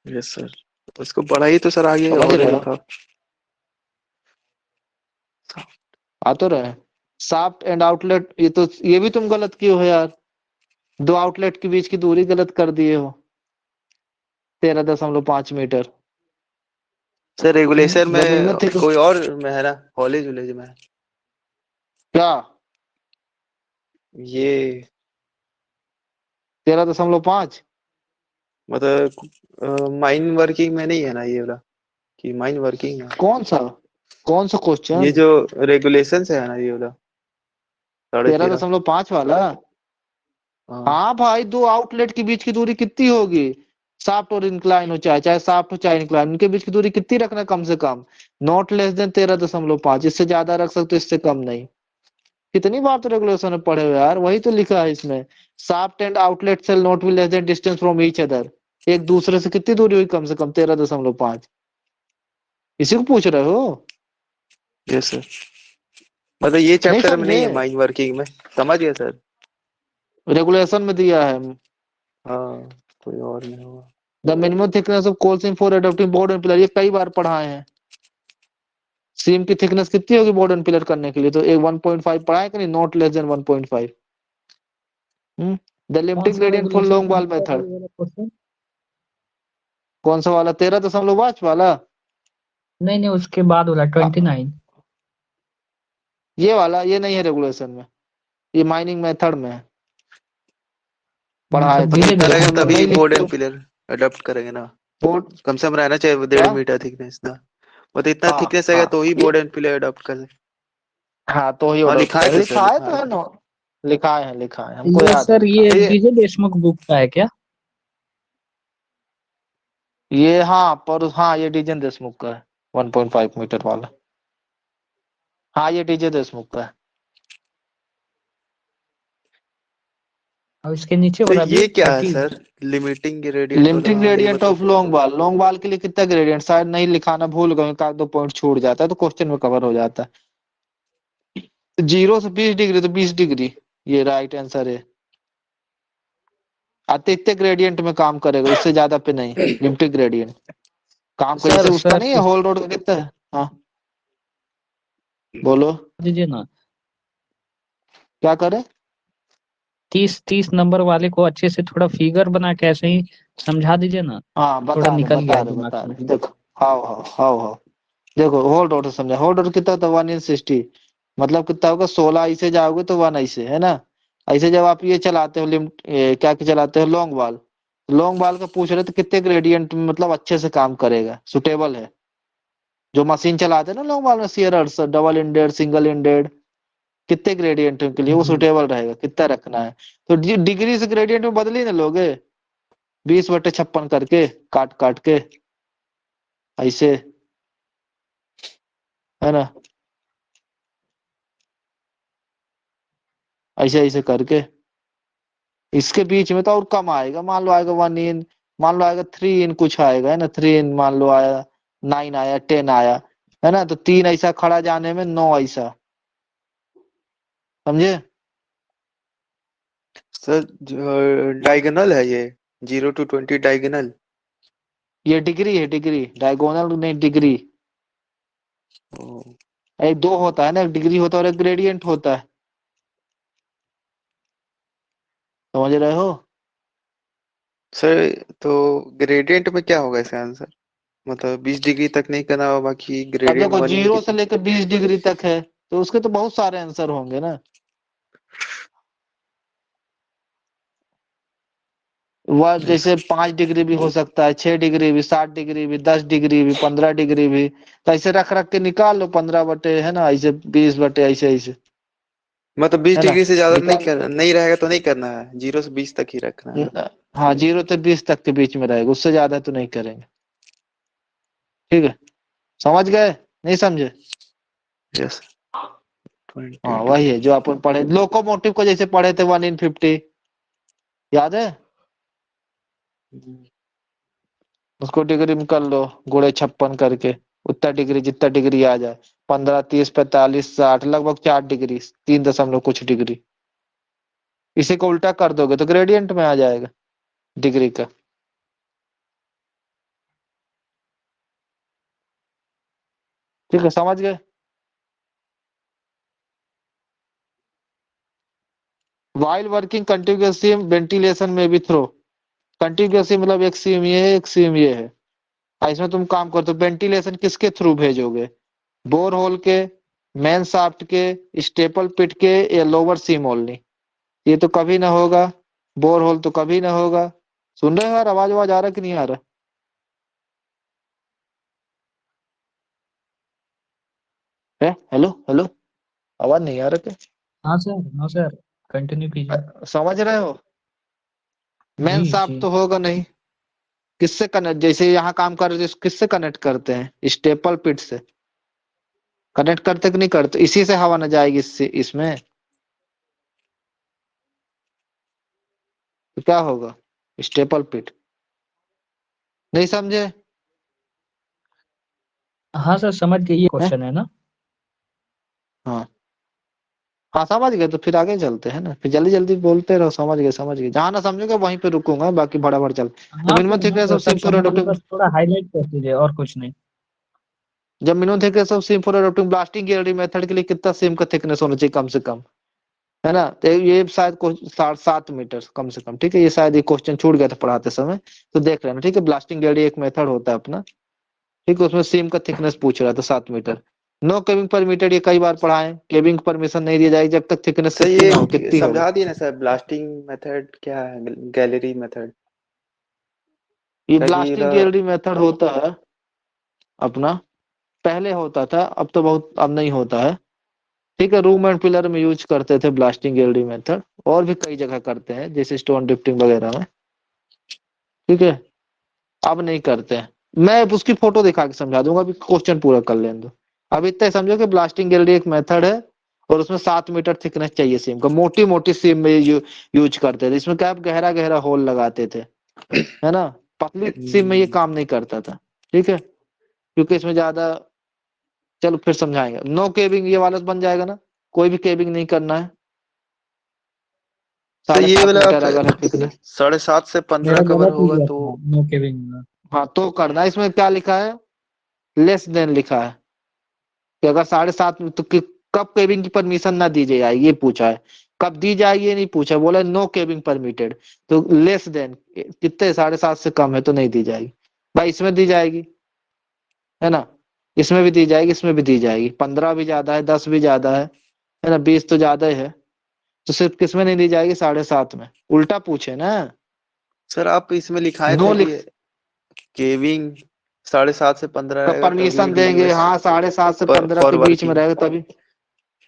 Yes sir. उसको पढ़ाई तो सर आगे समझ और रहे हो? था। आ तो रहे। शाफ्ट एंड आउटलेट, ये तो ये भी तुम गलत किए हो यार। दो आउटलेट के बीच की दूरी गलत कर दिए हो, 13.5 मीटर। सर रेगुलेशन द में मिनिमम थिक, कोई और में है ना, कॉलेज वॉलेज में? क्या? ये 13.5? मतलब माइन वर्किंग में नहीं है ना ये वाला, कि माइन वर्किंग है? कौन सा, कौन सा ये क्वेश्चन? जो रेगुलेशन से है ना ये वाला, साढ़े तेरह तेरह दशमलव पांच वाला? हाँ। हाँ भाई, दो आउटलेट के बीच की दूरी कितनी होगी? शाफ्ट और इंक्लाइन हो, चाहे चाहे शाफ्ट हो चाहे इंक्लाइन, उनके बीच की दूरी कितनी रखना? कम से कम नॉट लेस देन 13.5, इससे ज्यादा रख सकते हो, इससे कम नहीं। कितनी बार तो रेगुलेशन में पढ़े हो यार, वही तो लिखा है इसमें। Shaft and outlet shall not be less than distance from each other, एक दूसरे से कितनी दूरी हुई? कम से कम 13.5। इसी को पूछ रहे हो? Yes sir. मतलब ये नहीं चैप्टर में समझे? नहीं है माइन वर्किंग में, समझ गया सर। रेगुलेशन में दिया है। हाँ, कोई और नहीं होगा। The minimum thickness of coaling for adapting board and pillar, ये कई बार पढ़ाए हैं। सीम की थिकनेस कितनी होगी बोर्ड एंड पिलर करने के लिए? तो एक 1.5 पढ़ा है कि नहीं? Not less then 1.5। द कौन लिमिटिंग सा ग्रेडियंट फॉर रेगुलेशन लॉन्ग में है वॉल सर मेथड। ये वाला क्वेश्चन? कौन सा वाला? 13.5 वाला? नहीं नहीं, उसके बाद वाला आ, 29। ये वाला ये नहीं है रेगुलेशन में, ये माइनिंग मेथड में है, पढ़ाए मतलब थे। धीरे पता धीरे रहेगा मतलब तभी नहीं बोर्ड लिखते हो एंड पिलर अडॉप्ट करेंगे ना। बोर्ड। कम से कम रहना चाहिए क्या? 1.5 मीटर थिकनेस ना, मतलब इतना हाँ थिकनेस रहेगा हाँ तो ही ये, बोर्ड एंड पिलर अडॉप्ट कर। हाँ तो ही हाँ ऑर्डर लिखाए कर, थे सर, लिखा है लिखाए तो है थे। ना। लिखा है हमको ये याद है, सर लिखा ये है ये। डीजे देशमुख बुक का है क्या? ये हाँ, पर हाँ ये डीजे देशमुख का है, 1.5 मीटर वाला। हाँ ये डीजे देशमुख का है। और इसके नीचे तो हो रहा ये भी क्या है 30। सर? लिमिटिंग ग्रेडियंट बोला, लिमिटिंग हाँ ये ग्रेडियंट बताओ। ऑफ लॉन्ग बाल के लिए कितना ग्रेडियंट शायद नहीं लिखाना भूल गए, का 2 पॉइंट छूट जाता है तो क्वेश्चन में कवर हो जाता है। 0 से 20 डिग्री तो 20 डिग्री, ये राइट आंसर है। आते इतने ग्रेडियंट में काम करेगा, इससे ज्यादा पे नहीं। लिमिटिंग ग्रेडियंट काम कर, जैसे सर उसका सर नहीं है होल रोड का कितना है। हाँ बोलो दीजिए ना, क्या करे। 30 नंबर वाले को अच्छे से थोड़ा फिगर बना के ऐसे ही समझा दीजिए ना। हाँ थोड़ा बता रहे निकल गया बता है रहे दिमाग बता से रहे, अभी। देखो। हाउ हाउ हाउ हाउ देखो होल्ड ऑर्डर समझा, होल्ड ऑर्डर कितना होता है 1/60, मतलब कितना होगा 16 ऐसे जाओगे तो 1 ऐसे, है ना। ऐसे जब आप ये चलाते हो क्या चलाते हो लॉन्ग बाल, लॉन्ग बाल का पूछ रहे तो कितने ग्रेडियंट में मतलब अच्छे से काम करेगा, सुटेबल है। जो मशीन चलाते हैं ना लॉन्ग बाल में, सीयरर्स डबल इंडेड सिंगल इंडेड, कितने ग्रेडियंट के लिए वो जी। सुटेबल रहेगा, कितना रखना है। तो डिग्री से ग्रेडियंट में बदल ही ना लोगे, 20/56 करके काट काट के ऐसे, है ना, ऐसे ऐसे करके। इसके बीच में तो और कम आएगा, मान लो आएगा 1 इन, मान लो आएगा 3 इन कुछ आएगा, है ना, 3 इन मान लो आया, 9 आया, 10 आया, है ना। तो 3 ऐसा खड़ा जाने में 9 ऐसा, समझे। सर डायगोनल है ये, 0 to 20 डायगोनल। ये डिग्री है, डिग्री डायगोनल नहीं, डिग्री। ओ, एक दो होता है ना, एक डिग्री होता है और एक ग्रेडियंट होता है, समझ रहे हो। सर तो ग्रेडियंट में क्या होगा इसका आंसर? मतलब 20 डिग्री तक नहीं करना होगा, बाकी अब ग्रेडियंट देखो 1 इन 0 से कितना? लेकर 20 डिग्री तक है, तो उसके तो बहुत सारे आंसर होंगे ना। वह जैसे 5 डिग्री भी हो सकता है, 6 डिग्री भी, 7 डिग्री भी, 10 डिग्री भी, 15 डिग्री भी। तो ऐसे रख रख के निकाल लो 15 बटे, है ना, ऐसे 20 बटे, ऐसे ऐसे, मतलब बीस है ना, डिग्री से ज्यादा नहीं निकाल। कर, नहीं रहेगा तो नहीं करना है, 0 से 20 तक ही रखना है। हाँ 0 से 20 तक के बीच में रहेगा, उससे ज्यादा तो नहीं करेंगे। ठीक है, समझ गए, नहीं समझे। यस। 20 हाँ वही डिग्री। है जो अपन पढ़े लोकोमोटिव को, जैसे पढ़े थे 1/50, याद है। उसको डिग्री में कर लो, × 56 करके, उतना डिग्री जितना डिग्री आ जाए, 15, 30, 45, 60, लगभग 4 डिग्री, 3 दशमलव कुछ डिग्री। इसी को उल्टा कर दोगे तो ग्रेडियंट में आ जाएगा डिग्री का। ठीक है, समझ गए। वाइल वर्किंग कंटिन्यूअस वेंटिलेशन में भी थ्रो, कंटिन्यूअस मतलब एक सीम ये है, एक सीम ये है। इसमें तुम काम करते हो, वेंटिलेशन किसके थ्रू भेजोगे, बोर होल के, मेन शाफ्ट के, स्टेपल पिट के, या लोअर सीम ओनली। ये तो कभी ना होगा, बोर होल तो कभी ना होगा। सुन रहे हो यार, आवाज आवाज आ रहा कि नहीं आ रहा है। हेलो हेलो, आवाज नहीं आ रहा क्या। हाँ सर, हाँ सर, कंटिन्यू कीजिए। समझ रहे हो, जी मेन शाफ्ट जी। तो होगा नहीं। किससे कनेक्ट, जैसे यहाँ काम कर रहे थे, किससे कनेक्ट करते हैं, स्टेपल पिट से कनेक्ट करते कि नहीं करते, इसी से हवा न जाएगी इससे, इसमें तो क्या होगा, स्टेपल पिट। नहीं समझे। हाँ सर, समझ गए, ये हैं? क्वेश्चन है ना। हाँ हाँ समझ गए, तो फिर आगे चलते हैं ना, फिर जल्दी जल्दी बोलते रहो, समझ गए समझ गए, जहां ना समझोगे वहीं पे रुकूंगा, बाकी भड़ाभड़ चल। द हाँ मिनिमम सर, हाँ थिकनेस सर, ऑफ सब सीम फॉर समझ गए, एडोप्टिंग, बस थोड़ा हाईलाइट कर दीजिए और कुछ नहीं। जब minimum thickness of seam for adopting blasting gallery method के लिए कितना सीम का थिकनेस होना चाहिए कम से कम, है ना। तो ये शायद 7 मीटर कम से कम, ठीक है। ये शायद ये क्वेश्चन छूट गया था पढ़ाते समय, तो देख लेना, ठीक है। ब्लास्टिंग गैलरी एक मेथड होता है अपना, ठीक है, उसमें सीम का थिकनेस पूछ रहा था 7 मीटर। नो केबिंग पर मीटर, ये कई बार पढ़ाएं, केबिंग परमिशन नहीं दी जाएगी जब तक थिकनेस सर कितनी ना हो, ये कितनी होगी। समझा दिए ना सर, ब्लास्टिंग मेथड क्या है, गैलरी मेथड ये का कि ब्लास्टिंग गैलरी मेथड होता है अपना, पहले होता था, अब तो बहुत अब नहीं होता है, ठीक है। रूम एंड पिलर में यूज करते थे ब्लास्टिंग गैलरी मेथड, और भी कई जगह करते हैं जैसे स्टोन ड्रिफ्टिंग वगैरह में, ठीक है। अब नहीं करते हैं, मैं उसकी फोटो दिखा के समझा दूंगा, अभी क्वेश्चन पूरा कर लेने दो। अब इतना ही समझो कि ब्लास्टिंग गैलरी एक मेथड है, और उसमें 7 मीटर थिकनेस चाहिए सीम का, मोटी मोटी सीम में यूज करते थे। इसमें क्या है, गहरा गहरा होल लगाते थे, है ना। पतली सीम में ये काम नहीं करता था, ठीक है, क्योंकि इसमें ज्यादा, चलो फिर समझाएंगे। नो केबिंग ये वाला बन जाएगा ना, कोई भी केबिंग नहीं करना है, तो साढ़े ये सात वाला मीटर अगर है थिकनेस। 7.5 से 15 मेरा कवर गलत हो होगा गया तो था नो केबिंग में। हाँ तो करना है। इसमें क्या लिखा है, लेस देन लिखा है कि अगर 7.5 तो कब केबिंग की परमिशन ना दी जाएगी, ये पूछा है। कब दी जाएगी ये नहीं पूछा, बोला नो केबिंग परमिटेड। तो लेस देन कितने, 7.5 से कम है तो नहीं दी जाएगी। भाई इसमें दी जाएगी, है ना, इसमें भी दी जाएगी, इसमें भी दी जाएगी। 15 भी ज्यादा है, 10 भी ज्यादा है ना, 20 तो ज्यादा ही है। तो सिर्फ किसमें नहीं दी जाएगी, 7.5 में। उल्टा पूछे ना, सर आप इसमें लिखाए नो थे लिख कि केविंग 7.5 से 15 का रहेगा तो परमिशन वीड देंगे, यूएस हाँ 7.5 से 15 फॉर के बीच में वर्किंग। रहेगा तभी।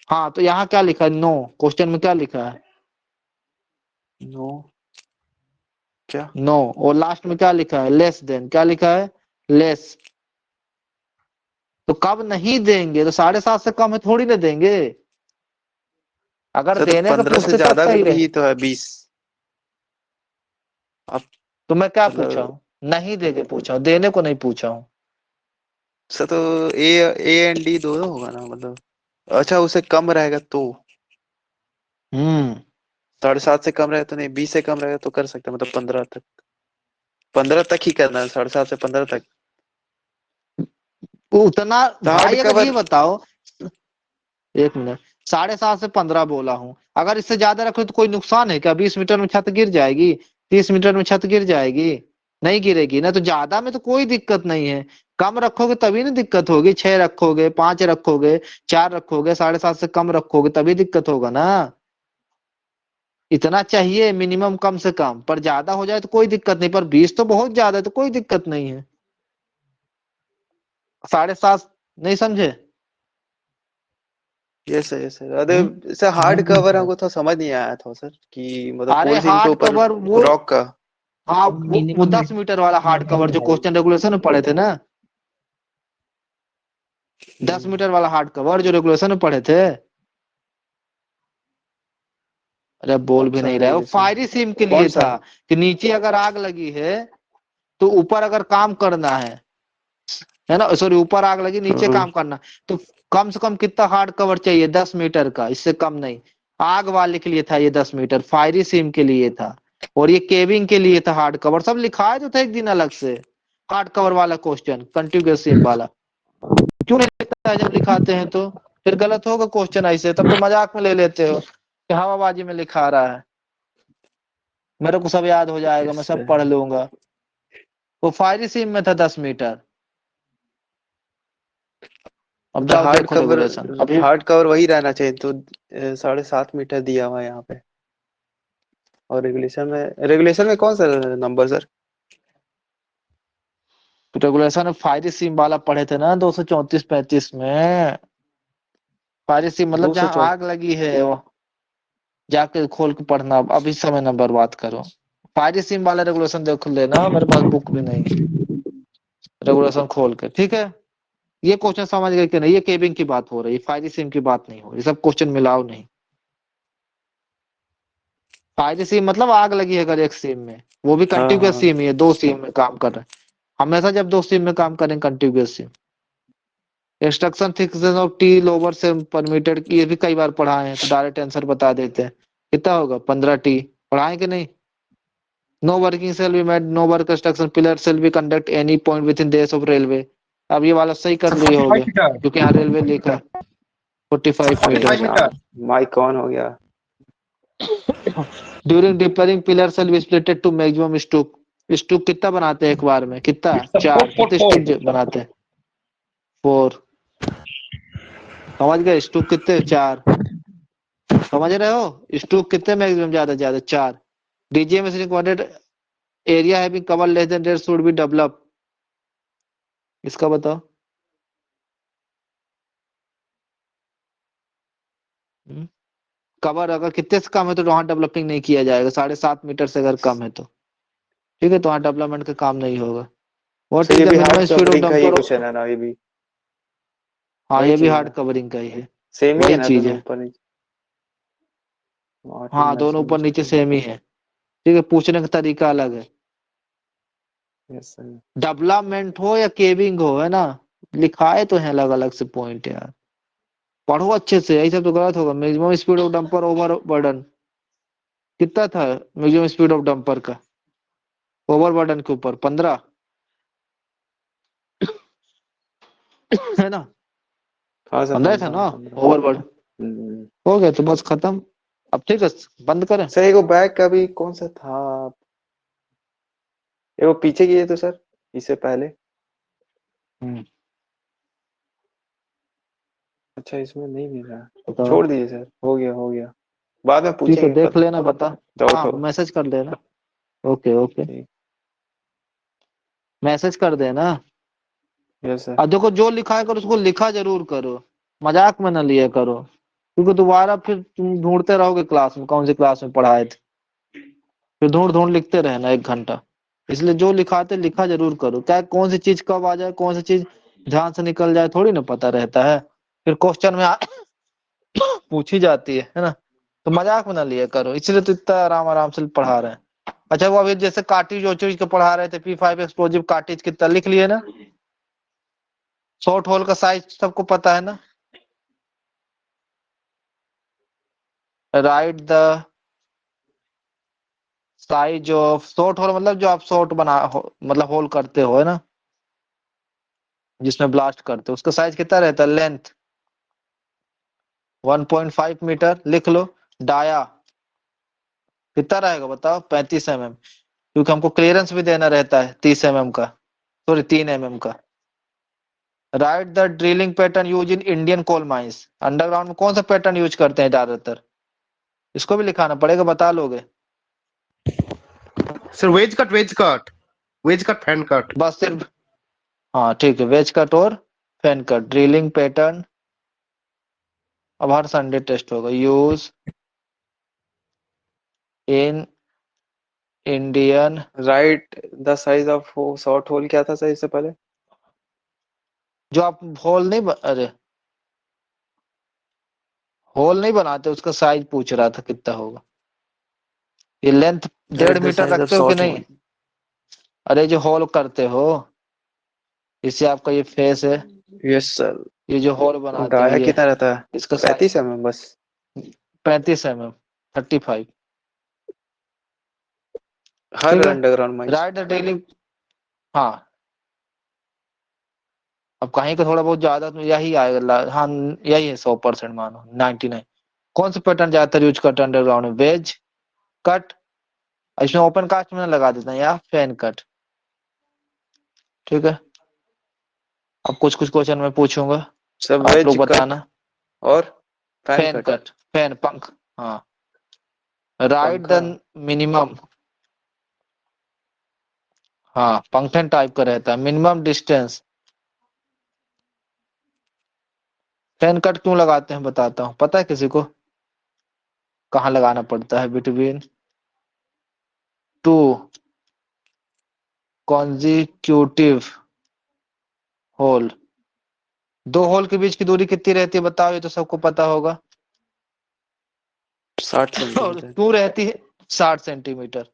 हाँ तो यहाँ क्या लिखा है, नो, क्वेश्चन में क्या लिखा है, नो क्या? नो। और लास्ट में क्या लिखा है, लेस देन, क्या लिखा है, लेस। तो कब नहीं देंगे, तो 7.5 से कम है थोड़ी ना देंगे। अगर सर तो देने का 15 से पूछते तब ज्यादा सही रहे। भी तो है 20। आप तो मैं क्या पूछा मतलब हूँ, नहीं देंगे पूछा हूँ, देने को नहीं पूछा हूँ। सर तो ए एंड डी दोनों होगा ना मतलब। अच्छा उसे कम रहेगा तो हम्म 7.5 से कम रहेगा तो नहीं, 20 से कम रहेगा तो कर सकते हैं, मतलब 15 तक। 15 तक ही करना है, 7.5 से 15 तक। उतना तो हार्ड भाई, अगर ये कवर बताओ, एक मिनट, 7.5 से 15 बोला हूँ, अगर इससे ज्यादा रखो तो कोई नुकसान है क्या, 20 मीटर में छत गिर जाएगी, 30 मीटर में छत गिर जाएगी, नहीं गिरेगी ना। तो ज्यादा में तो कोई दिक्कत नहीं है, कम रखोगे तभी ना दिक्कत होगी। 6 रखोगे, 5 रखोगे, 4 रखोगे, 7.5 से कम रखोगे तभी दिक्कत होगा ना। इतना चाहिए मिनिमम, कम से कम, पर ज्यादा हो जाए तो कोई दिक्कत नहीं, पर 20 तो बहुत ज्यादा है तो कोई दिक्कत नहीं है। 7.5, नहीं समझे। Yes sir. अरे सर हार्ड समझ कवर गया। हमको तो समझ नहीं आया था सर कि मतलब अरे पोल सीम के हार्ड ऊपर कवर वो, रॉक का। हाँ वो मिनिमम 10 मीटर वाला हार्ड कवर जो क्वेश्चन रेगुलेशन में पढ़े थे ना, 10 मीटर वाला हार्ड कवर जो रेगुलेशन में पढ़े थे। अरे बोल भी अच्छा नहीं रहा है, वो रेगुलेशन फायरी सीम के कौन लिए सा? था कि नीचे अगर आग लगी है तो ऊपर अगर काम करना है ना, सॉरी, ऊपर आग लगी नीचे हाँ। काम करना, तो कम से कम कितना हार्ड कवर चाहिए, 10 मीटर का, इससे कम नहीं। आग वाले के लिए था ये 10 मीटर, फायरी सीम के लिए था, और ये केबिंग के लिए था हार्ड कवर। सब लिखा है तो था एक दिन अलग से, हार्ड कवर वाला क्वेश्चन, कंटिन्यूअस सीम वाला। क्यों नहीं लिखता है, जब लिखाते हैं तो फिर गलत होगा क्वेश्चन ऐसे, तब तो मजाक में ले लेते हो कि हवाबाजी में लिखा रहा है। मेरे को सब याद हो जाएगा, मैं सब पढ़ सर लूंगा। वो फायरी सीम में था 10 मीटर। अब तो जाओ देखो रेगुलेशन अभी। हार्ड कवर वही रहना चाहिए तो 7.5 मीटर दिया हुआ है यहाँ पे। और रेगुलेशन में कौन सा नंबर सर? रेगुलेशन फायरी सीम वाला पढ़े थे ना, 234-35 में। फायरी सीम मतलब जहाँ 214। आग लगी है वो, जाके खोल के पढ़ना, अभी समय न बर्बाद करो। फायरी सीम वाला रेगुलेशन देख लेना, मेरे पास बुक भी नहीं है, रेगुलेशन खोल के, ठीक है। ये क्वेश्चन समझ गए कि नहीं, ये केबिंग की बात हो रही है, फायरी सिम की बात नहीं हो रही, सब क्वेश्चन मिलाओ नहीं। फायरी सिम मतलब आग लगी है अगर एक सिम में, वो भी हाँ कंटिन्यूअस हाँ सिम ही है, 2 सिम में काम कर रहे हैं। हमेशा जब 2 सिम में काम करें continuous SIM. Instruction thickness of T lower से परमिटेड, ये भी कई बार पढ़ाए हैं, तो डायरेक्ट आंसर बता देते हैं। कितना होगा, 15 टी, पढ़ाए कि नहीं। No working shall be made, no work construction pillar shall be conduct any point within देश ऑफ रेलवे। अब ये वाला सही कर सर लिए 45 होगे, मीटर क्योंकि यहाँ रेलवे लिखा है। 45 मीटर। 45 मीटर। यार माइक कौन हो गया? During depillaring pillar shall be splitted to maximum stook. Stook कितना बनाते हैं एक बार में, कितना, सर 4 4, 4 कितने स्टूक 4 बनाते हैं, 4। समझ गए, स्टूक कितने, 4। समझ रहे हो, स्टूक कितने मैक्सिमम, ज्यादा से ज्यादा 4। DGM is required area having cover less than that should be develop. इसका बताओ। कवर अगर कितने से कम है तो वहां डेवलपिंग नहीं किया जाएगा, 7.5 मीटर से अगर कम है तो, ठीक है, तो वहां डेवलपमेंट का काम नहीं होगा। व्हाट सर इज ये द भी minimum hard speed of covering का ही डंपर। क्वेश्चन है ना ये भी? हाँ वही ये भी चीज है हार्ड ना? कवरिंग का ही है। सेम ही है वही ना चीज दोनों है। ऊपर नीचे? मार्टिन हाँ दोनों ऊपर मैक्सिमस नीचे को। सेम ही है। ठीक है, पूछने का तरीका अलग है। Yes sir. डेवलपमेंट हो या केविंग हो, है ना, लिखाए तो है अलग अलग से पॉइंट यार। पढ़ो अच्छे से, ऐसा तो गलत होगा। Maximum speed of dumper over burden कितना था? मैक्सिमम स्पीड ऑफ डंपर का ओवर बर्डन के ऊपर 15 है ना, हाँ सर 15 था 15 ना 15। Overburden. हम्म। हो गया तो बस खत्म। अब ठीक है, बंद करें। सर एक वो बैग का भी कौन सा था? ये वो पीछे किए तो सर, इससे पहले। हम्म, अच्छा इसमें नहीं मिल रहा। बताओ। छोड़ दीजिए सर, हो गया हो गया। बाद में ठीक है, पूछेंगे, देख पता लेना, बता। डाउट हाँ होगा। मैसेज कर देना। ओके ओके, ठीक। मैसेज कर देना। Yes sir. और देखो जो लिखा है करो उसको लिखा जरूर करो, मजाक में ना लिया करो, क्योंकि दोबारा फिर तुम ढूंढते रहोगे क्लास में कौन सी क्लास में पढ़ाए थे, फिर ढूंढ ढूंढ लिखते रहना 1 घंटा। इसलिए जो लिखाते लिखा जरूर करो, क्या है, कौन सी चीज कब आ जाए, कौन सी चीज ध्यान से निकल जाए थोड़ी ना पता रहता है। फिर क्वेश्चन में पूछी जाती है ना। तो मजाक में ना लिया करो, इसलिए तो इतना आराम आराम से पढ़ा रहे हैं। अच्छा वो अभी जैसे कार्टिज और चीज के पढ़ा रहे थे, P5 एक्सप्लोजिव कार्टिज कितना लिख लिए ना। शॉर्ट होल का साइज सबको पता है ना। Write the size of short hole, मतलब जो आप शॉर्ट मतलब होल करते हो, है ना, जिसमें ब्लास्ट करते हो, उसका साइज कितना रहता है? लेंथ 1.5 मीटर लिख लो। डाया कितना रहेगा बताओ? 35 mm, क्योंकि हमको क्लियरेंस भी देना रहता है 30 mm का, सॉरी 3 mm का। Write the drilling pattern use in Indian coal mines, underground में कौन सा पैटर्न यूज करते हैं ज्यादातर? इसको भी लिखाना पड़ेगा, बता लोगे? Sir wedge cut, wedge cut, wedge cut, fan cut. बस सिर्फ, हाँ ठीक है, वेज कट और फैन कट ड्रिलिंग पैटर्न। अब हर संडे टेस्ट होगा। Use in Indian, write the size of वो शॉर्ट होल क्या था सर इससे पहले? जो आप होल नहीं अरे होल नहीं बनाते उसका साइज पूछ रहा था कितना होगा। ये length right 1.5 the metre size of रखते हो कि शॉर्ट नहीं? होल। अरे जो होल करते हो, इससे आपका ये फेस है, यस सर। ये जो होल बनाते हो डाया ये, कितना रहता है? इसका साइज 35 mm बस। 35 mm, 35। हर ठीक है, underground mines. Right the daily, हाँ अब कहीं का थोड़ा बहुत ज्यादा तो यही आएगा हाँ यही है 100% मानो 99। कौन सा पैटर्न ज्यादातर यूज करते हैं अंडरग्राउंड में? वेज कट, इसमें ओपन कास्ट में ना लगा देता है, या फैन कट। ठीक है, अब कुछ कुछ क्वेश्चन मैं पूछूंगा, सब आप वेज लोग कट बताना। और fan fan cut. Cut, fan पंख, हाँ। राइट द पंखा। मिनिमम, हाँ पंक्शन टाइप का रहता है। मिनिमम डिस्टेंस, फैन कट क्यों लगाते हैं बताता हूँ, पता है किसी को? कहाँ लगाना पड़ता है? Between two consecutive hole, 2 hole के बीच की दूरी कितनी रहती है बताओ? ये तो सबको पता होगा। 60 और सेंटीमीटर क्यों रहती है? 60 सेंटीमीटर।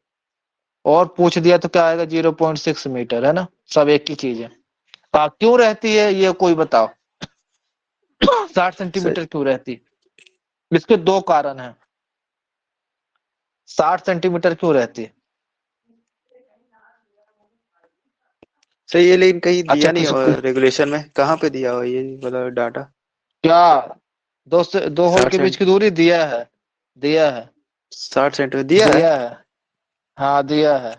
और पूछ दिया तो क्या आएगा? 0.6 मीटर, है ना, सब एक ही चीज है। क्यों रहती है ये कोई बताओ? 60 सर। सेंटीमीटर क्यों रहती है? इसके 2 कारण हैं। 60 सेंटीमीटर क्यों रहती है? सर ये लेकिन कहीं अच्छा दिया नहीं किसी हुआ को रेगुलेशन में, कहाँ पे दिया हुआ ये वाला डाटा? क्या, 2 होल 60 के बीच सेंट की दूरी दिया है, दिया है, 60 सेंटीमीटर दिया है। दिया है, हाँ दिया है,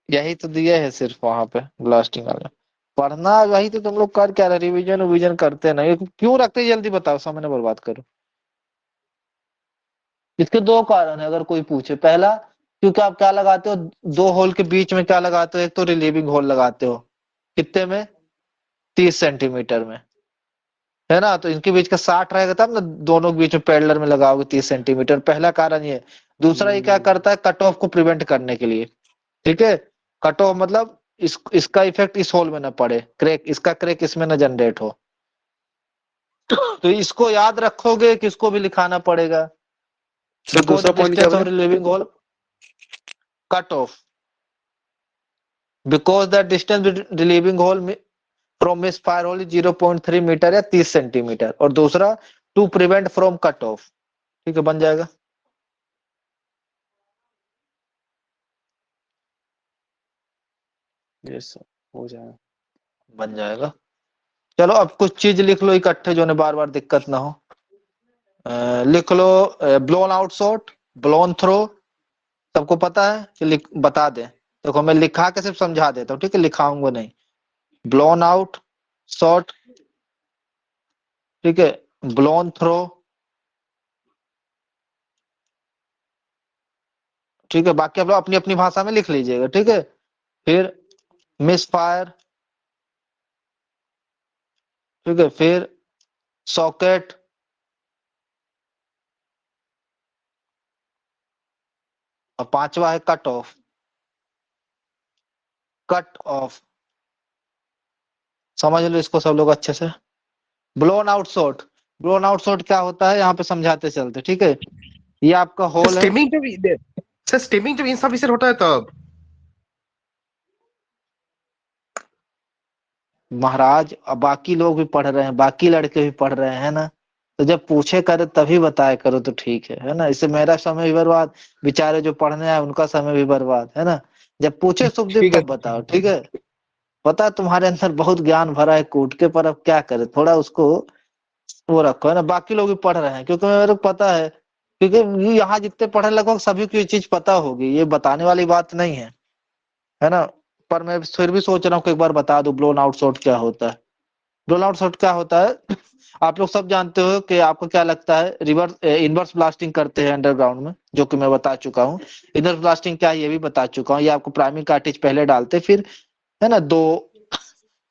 यही तो दिया है सिर्फ वहां पे ब्लास्टिंग वाला। पढ़ना वही तो, तुम लोग कर क्या रहे, रिवीजन रिवीजन करते ना, ये क्यों रखते हैं? जल्दी बताओ, समय ना बर्बाद करो। इसके 2 कारण है अगर कोई पूछे। पहला, क्योंकि आप क्या लगाते हो, 2 होल के बीच में क्या लगाते हो? एक तो रिलीविंग होल लगाते हो, कितने में? 30 सेंटीमीटर में, है ना, तो इनके बीच का 60 रहेगा तब ना दोनों के बीच में पैरेलल में लगाओगे 30 सेंटीमीटर, पहला कारण ये। दूसरा, ये क्या करता है? कट ऑफ को प्रिवेंट करने के लिए। ठीक है, कट ऑफ मतलब इसका इफेक्ट इस होल में ना पड़े, क्रैक, इसका क्रैक इसमें ना जनरेट हो। तो इसको याद रखोगे कि इसको भी लिखाना पड़ेगा। सर दूसरा पॉइंट क्या डिस्टेंस ऑफ बोले? Relieving hole cut off, because the distance relieving hole from misfire hole 0.3 metre या 30 सेंटीमीटर, और दूसरा to prevent from cut off. ठीक है, बन जाएगा। यस सर, हो जाएगा। बन जाएगा। चलो अब कुछ चीज लिख लो इकट्ठे, जो ने बार बार दिक्कत ना हो। लिख लो blown out shot, blown throw, सबको पता है कि बता दे। देखो मैं लिखा के सिर्फ समझा देता हूँ, ठीक है, लिखाऊंगा नहीं। ब्लोन आउट शॉट, ठीक है, ब्लोन थ्रो, ठीक है, बाकी आप लोग अपनी अपनी भाषा में लिख लीजिएगा, ठीक है। फिर मिस फायर, ठीक है, फिर सॉकेट, और पांचवा है कट ऑफ। कट ऑफ समझ लो इसको सब लोग अच्छे से। Blown out shot, blown out shot क्या होता है यहाँ पे समझाते चलते, ठीक है। ये आपका होल है। स्टेमिंग जब सर स्टेमिंग जब इनसफिशिएंट होता है तब महाराज, अब बाकी लोग भी पढ़ रहे हैं, बाकी लड़के भी पढ़ रहे हैं ना, तो जब पूछे करे तभी बताया करो तो ठीक है ना। इससे मेरा समय भी बर्बाद, बेचारे जो पढ़ने आए उनका समय भी बर्बाद, है ना। जब पूछे सुखदीप ठीक है तब बताओ, ठीक है। पता है तुम्हारे अंदर बहुत ज्ञान भरा है कूट के, पर अब क्या करे, थोड़ा उसको वो रखो, है ना। बाकी लोग भी पढ़ रहे हैं, क्योंकि मेरे को पता है, क्योंकि यहाँ जितने पढ़े लगभग सभी को ये चीज पता होगी, ये बताने वाली बात नहीं है ना। पर मैं फिर भी सोच रहा हूँ कि एक बार बता दूं ब्लोन आउट शॉट क्या होता है। ब्लोन आउट शॉट क्या होता है आप लोग सब जानते हो कि आपको क्या लगता है, रिवर्स इनवर्स ब्लास्टिंग करते हैं अंडरग्राउंड में, जो कि मैं बता चुका हूँ। इनवर्स ब्लास्टिंग क्या है ये भी बता चुका हूँ। ये आपको प्राइमरी कार्टिज पहले डालते, फिर है ना 2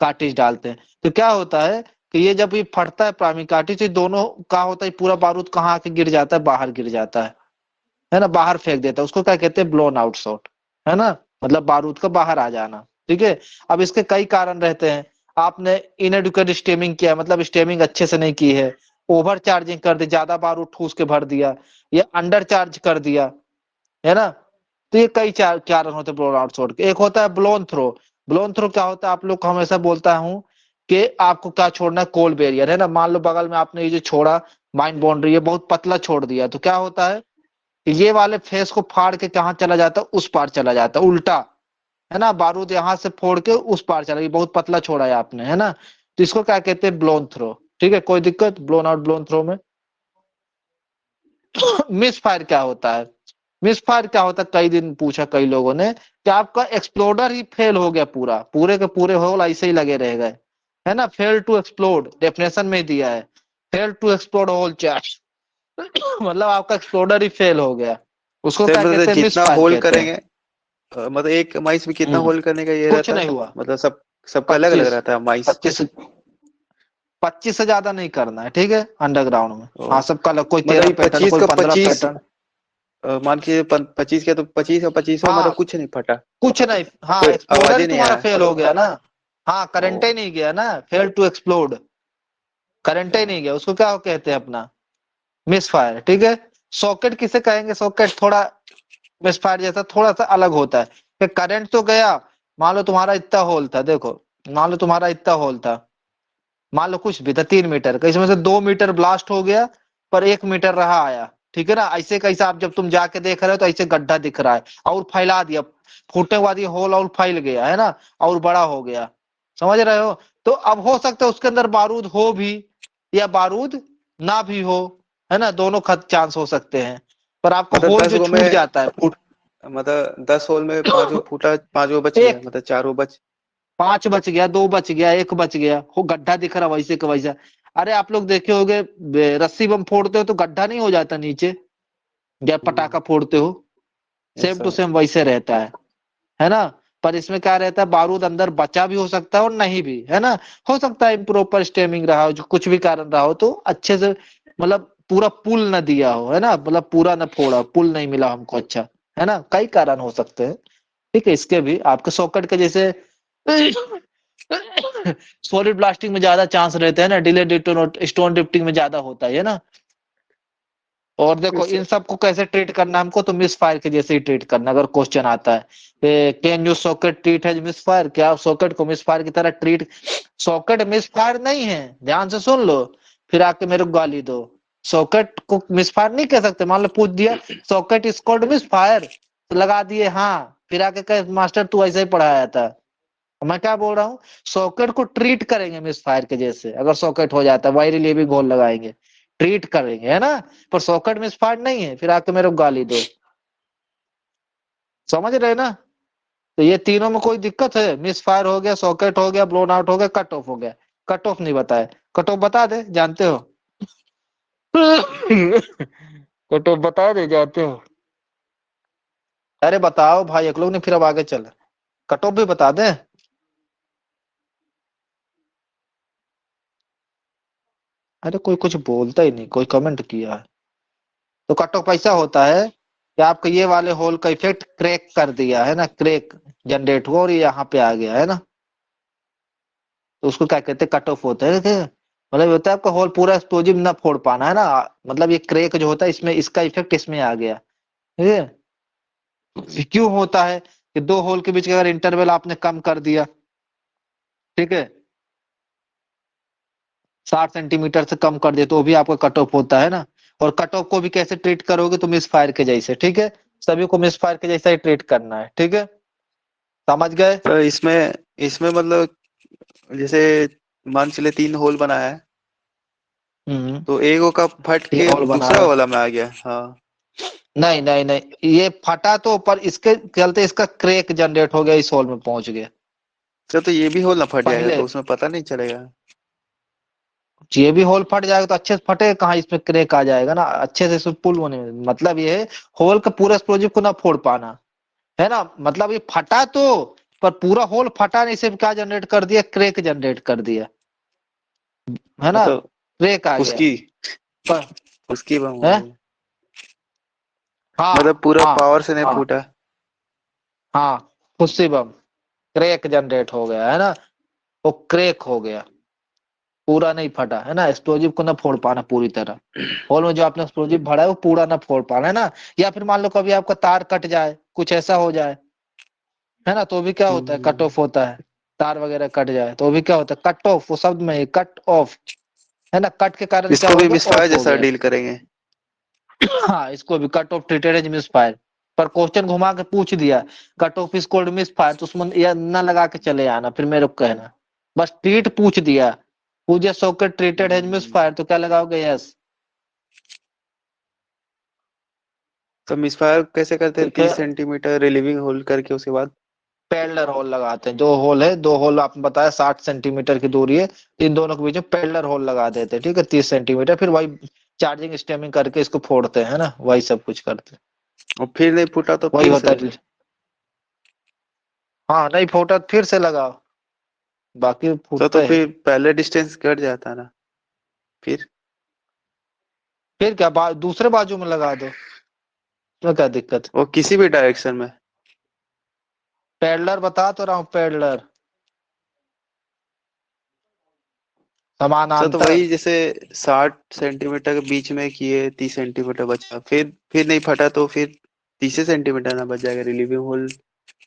कार्टिज डालते हैं। तो क्या होता है कि ये जब ये फटता है प्राइमरी कार्टिज, तो दोनों का होता है, पूरा बारूद कहाँ आके गिर जाता है, बाहर गिर जाता है ना, बाहर फेंक देता है। उसको क्या कहते हैं, ब्लोन आउट शॉट, है ना, मतलब बारूद का बाहर आ जाना, ठीक है। अब इसके कई कारण रहते हैं। आपने इनएडुकेट स्टेमिंग किया, मतलब स्टेमिंग अच्छे से नहीं की है, ओवर चार्जिंग कर दी, ज्यादा बारूद ठूस के भर दिया, या अंडर चार्ज कर दिया, है ना। तो ये कई कारण होते हैं ब्लोन आउट शॉट के। एक होता है ब्लोन थ्रो। ब्लोन थ्रो क्या होता है, आप लोग को हमेशा बोलता हूँ कि आपको क्या छोड़ना है, कोल बैरियर, है ना। मान लो बगल में आपने ये जो छोड़ा माइन बाउंड्री, ये बहुत पतला छोड़ दिया, तो क्या होता है ये वाले फेस को फाड़ के कहाँ चला जाता है, उस पार चला जाता है, उल्टा, है ना। बारूद यहाँ से फोड़ के उस पार चला गया, बहुत पतला छोड़ा है आपने, है ना। तो इसको क्या कहते हैं, ब्लोन थ्रो, ठीक है। कोई दिक्कत ब्लोन आउट ब्लोन थ्रो में। मिस फायर क्या होता है, मिस फायर क्या होता है, कई दिन पूछा कई लोगों ने कि आपका एक्सप्लोडर ही फेल हो गया, पूरा पूरे के पूरे होल ऐसे ही लगे रह गए, है ना। फेल टू एक्सप्लोड डेफिनेशन में ही दिया है, fail to explode hole charge मतलब आपका एक्सप्लोडर ही फेल हो गया, उसको सर क्या मतलब कहते हैं, मिस जितना फायर होल कहते हैं। करेंगे, मतलब एक माइस में कितना होल करने का ये कुछ रहता नहीं है, हुआ। मतलब सबका अलग अलग 25 रहता है माइस। 25 से ज्यादा नहीं करना है, ठीक है, अंडरग्राउंड में। ओ, हाँ सबका अलग, कोई मतलब 13 ये पैटर्न, 25 कोई का 15 25, पैटर्न। मान के 25 के तो 25 का 25 मतलब हाँ कुछ नहीं फटा, कुछ नहीं, हाँ कोई एक्सप्लोडर आवाज ही ही नहीं तुम्हारा आया। फेल हो गया ना। हाँ ओ, करंट ही नहीं गया ना, फेल टू एक्सप्लोड, करंट ही नहीं गया, उसको क्या कहते हैं अपना, मिस फायर, ठीक है। सॉकेट किसे कहेंगे, सॉकेट थोड़ा मिस फायर जैसा थोड़ा सा अलग होता है कि करंट तो गया, मान लो तुम्हारा इतना होल था, देखो मान लो तुम्हारा इतना होल था, मान लो कुछ भी था 3 मीटर का, इसमें से 2 मीटर ब्लास्ट हो गया, पर 1 मीटर रहा आया, ठीक है ना। ऐसे कैसे आप जब तुम जाके देख रहे हो तो ऐसे गड्ढा दिख रहा है, और फैला दिया, फूटने के बाद ये होल और फैल गया, है ना, और बड़ा हो गया, समझ रहे हो। तो अब हो सकता है उसके अंदर बारूद हो भी या बारूद ना भी हो, है ना, दोनों चांस हो सकते हैं, पर आपका मतलब होल 10 जो गो छूट में, जाता है, मतलब 10 होल में 5 गो फूटा, 5 गो बच गया, एक मतलब 4 गो बच। 5 बच गया, 2 बच गया, 1 बच गया, हो गड्ढा दिख रहा वैसे का वैसा। अरे आप लोग देखे होगे रस्सी बम फोड़ते हो तो गड्ढा नहीं हो जाता नीचे, या पटाखा फोड़ते हो, yes same too sir. Same वैसे रहता है ना। पर इसमें क्या रहता है, बारूद अंदर बचा भी हो सकता है और नहीं भी, है ना। हो सकता है इम्प्रॉपर स्टेमिंग रहा हो, जो कुछ भी कारण रहा हो, तो अच्छे से मतलब पूरा पुल न दिया हो, है ना, मतलब पूरा न फोड़ा, पुल नहीं मिला हमको अच्छा, है ना, कई कारण हो सकते हैं, ठीक है। इसके भी आपके सॉकेट के जैसे सॉलिड ब्लास्टिंग में ज्यादा चांस रहते हैं ना, डिले स्टोन ड्रिफ्टिंग में ज्यादा होता है ना। और देखो इन सबको कैसे ट्रीट करना है हमको, तो मिस फायर के जैसे ही ट्रीट करना। अगर क्वेश्चन आता है can you socket treat as misfire, क्या आप सॉकेट को मिस फायर की तरह ट्रीट, सॉकेट मिस फायर नहीं है, ध्यान से सुन लो, फिर आके मेरे को गाली दो। सॉकेट को मिस फायर नहीं कह सकते। मान लो पूछ दिया socket is called misfire, तो लगा दिए हाँ, फिर आके कहे मास्टर तू ऐसे ही पढ़ाया था। मैं क्या बोल रहा हूँ, सॉकेट को ट्रीट करेंगे मिस फायर के जैसे। अगर सॉकेट हो जाता है वायरी लिए भी गोल लगाएंगे, ट्रीट करेंगे, है ना। पर सॉकेट मिस फायर नहीं है, फिर आके मेरे को गाली दो। समझ रहे ना। तो ये तीनों में कोई दिक्कत है, मिस फायर हो गया, सॉकेट हो गया, ब्लोन आउट हो गया, कट ऑफ हो गया। कट ऑफ नहीं बताए, कट ऑफ बता दे, जानते हो। कट ऑफ बता दे, जानते हो। अरे बताओ भाई, एक लोग ने, फिर अब आगे चल, कट ऑफ भी बता दे। अरे कोई कुछ बोलता ही नहीं, कोई कमेंट किया है। तो कट ऑफ ऐसा होता है कि आपके ये वाले होल का इफेक्ट क्रैक कर दिया है ना, क्रैक जनरेट हुआ और ये यहाँ पे आ गया है ना, तो उसको क्या कहते हैं, कट ऑफ होता है। मतलब होता है आपका होल पूरा एक्सप्लोजिव ना फोड़ पाना, है ना। मतलब ये क्रैक जो होता है, इसमें इसका इफेक्ट इसमें आ गया, ठीक है। क्यों होता है कि दो होल के बीच का अगर इंटरवल आपने कम कर दिया, ठीक है, 60 सेंटीमीटर से कम कर दिया, तो भी आपका कट ऑफ होता है ना। और कट ऑफ को भी कैसे ट्रीट करोगे, तो मिस फायर के जैसे, ठीक है। सभी को मिस फायर के जैसा ही ट्रीट करना है, ठीक है, समझ गए। तो इसमें इसमें मतलब जैसे मान चले 3 होल बना है, तो एक का फट ये के होल बना दूसरा है, वाला में आ गया। हाँ, नहीं नहीं नहीं, ये फटा तो, पर इसके चलते इसका क्रैक जनरेट हो गया, इस होल में पहुंच गया। तो ये भी होल ना फट जाएगा, पहले तो उसमें पता नहीं चलेगा। ये भी होल फट जाएगा तो अच्छे से फटेगा कहाँ, इसमें क्रैक आ जाएगा ना, अच्छे से इसमें पुल होने में। मतलब ये है होल का पूरा एक्सप्लोजिव को ना फोड़ पाना, है ना। मतलब ये फटा तो, पर पूरा होल फटा नहीं, सिर्फ क्या जनरेट कर दिया, क्रैक जनरेट कर दिया, है ना, मतलब क्रैक आ गया। उसकी पर उसकी बम हो है, गई, हाँ मतलब पूरा हाँ पावर से नहीं हाँ फूटा। हाँ, खुशी बम क्रैक जनरेट हो गया, है ना। वो क्रैक हो गया, पूरा नहीं फटा, है ना। एक्सप्लोजिव को ना फोड़ पाना पूरी तरह, होल में जो आपने एक्सप्लोजिव भरा है वो पूरा ना फोड़ पाना, है ना। या फिर मान लो कभी आपका तार कट जाए, कुछ ऐसा हो जाए, है ना, तो भी क्या होता है, कट हम्म, ऑफ होता है। तार वगैरह कट जाए तो भी क्या होता है, कट ऑफ, वो शब्द में कट ऑफ, है ना। कट के कारण क्या इसको हो भी गया, मिसफायर ऑफ हो जैसा गया। डील करेंगे। हाँ, इसको भी cut off treated as misfire. पर क्वेश्चन घुमा के पूछ दिया cut off is called misfire, तो उसमें यह ना लगा के चले आना, फिर मेरे को कहना। बस ट्रीट पूछ दिया, पूछे socket treated as misfire, तो क्या लगाओगे, यस। तो मिसफायर कैसे करते हैं, ठीक है, 30 सेंटीमीटर रिलीविंग होल्ड करके उसके बाद। पैरेलल होल लगाते हैं। दो होल है, दो होल आपने बताया 60 सेंटीमीटर की दूरी है, इन दोनों के बीच में पैरेलल होल लगा देते हैं, ठीक है, 30 सेंटीमीटर। फिर वही चार्जिंग स्टेमिंग करके इसको फोड़ते हैं, है ना, वही सब कुछ करते हैं। और फिर नहीं फूटा तो वही फिर होता से। है। हाँ, नहीं फोटा फिर से लगाओ, बाकी तो फूटते हैं। फिर पहले डिस्टेंस घट जाता ना फिर। फिर क्या, दूसरे बाजू में लगा दो, तो क्या दिक्कत। वो किसी भी डायरेक्शन में। पैरेलल बता तो रहा हूँ, पैरेलल, तो समानांतर। वही जैसे 60 सेंटीमीटर के बीच में किए, 30 सेंटीमीटर बचा, फिर नहीं फटा तो फिर 30 सेंटीमीटर ना बच जाएगा रिलीविंग होल।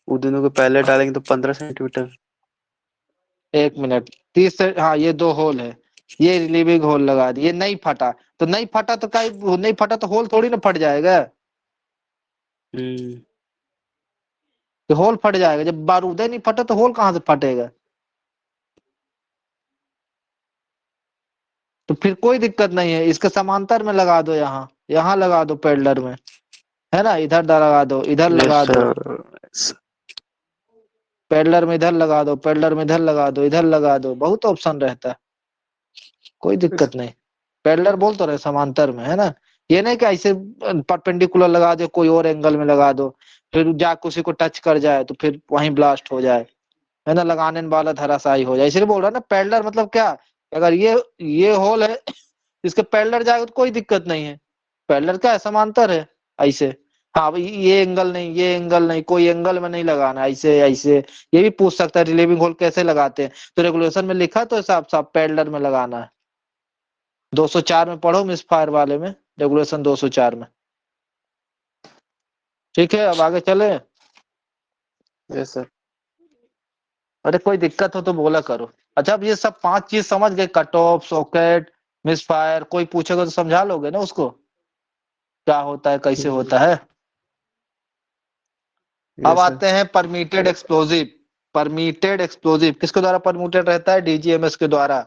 वो दोनों को पहले डालेंगे तो 15 सेंटीमीटर। एक मिनट, 30 से, हाँ ये दो होल है, ये रिलीविंग होल लगा दिए, नहीं फटा, तो नहीं फटा तो क्या, नहीं फटा तो होल थोड़ी ना फट जाएगा, हम्म, कि होल फट जाएगा। जब बारूद ही नहीं फटा तो होल कहाँ से फटेगा। तो फिर कोई दिक्कत नहीं है, इसके समांतर में लगा दो, यहाँ यहाँ लगा दो पैरेलल में, है ना, इधर लगा दो, इधर यस लगा दो, सर। पैरेलल में इधर लगा दो, पैरेलल में इधर लगा दो, इधर लगा दो, बहुत ऑप्शन रहता है, कोई दिक्कत नहीं। पैरेलल बोल तो रहे समांतर में, है ना। ये नहीं कि ऐसे परपेंडिकुलर लगा दो, कोई और एंगल में लगा दो, फिर जाके उसी को टच कर जाए तो फिर वहीं ब्लास्ट हो जाए, है ना, लगाने वाला धराशायी हो जाए। इसलिए बोल रहा ना पैरेलल मतलब क्या, अगर ये होल है, इसके पैरेलल जाएगा तो कोई दिक्कत नहीं है। पैरेलल क्या है, समांतर है, ऐसे। हाँ भाई, ये एंगल नहीं, ये एंगल नहीं, कोई एंगल में नहीं लगाना, ऐसे ऐसे। ये भी पूछ सकता है रिलीविंग होल कैसे लगाते हैं, तो रेगुलेशन में लिखा तो साफ साफ पैडलर में लगाना है। 204 में पढ़ो मिस फायर वाले में, रेगुलेशन 204 में। ठीक है, अब आगे चले। Yes sir. अरे कोई दिक्कत हो तो बोला करो। अच्छा, अब ये सब 5 चीज समझ गए, cut off, socket, miss fire. कोई पूछेगा तो समझा लोगे ना उसको, क्या होता है कैसे होता है। अब यस सर। आते हैं परमिटेड एक्सप्लोजिव। परमिटेड एक्सप्लोजिव किसके द्वारा परमिटेड रहता है? डीजीएमएस के द्वारा।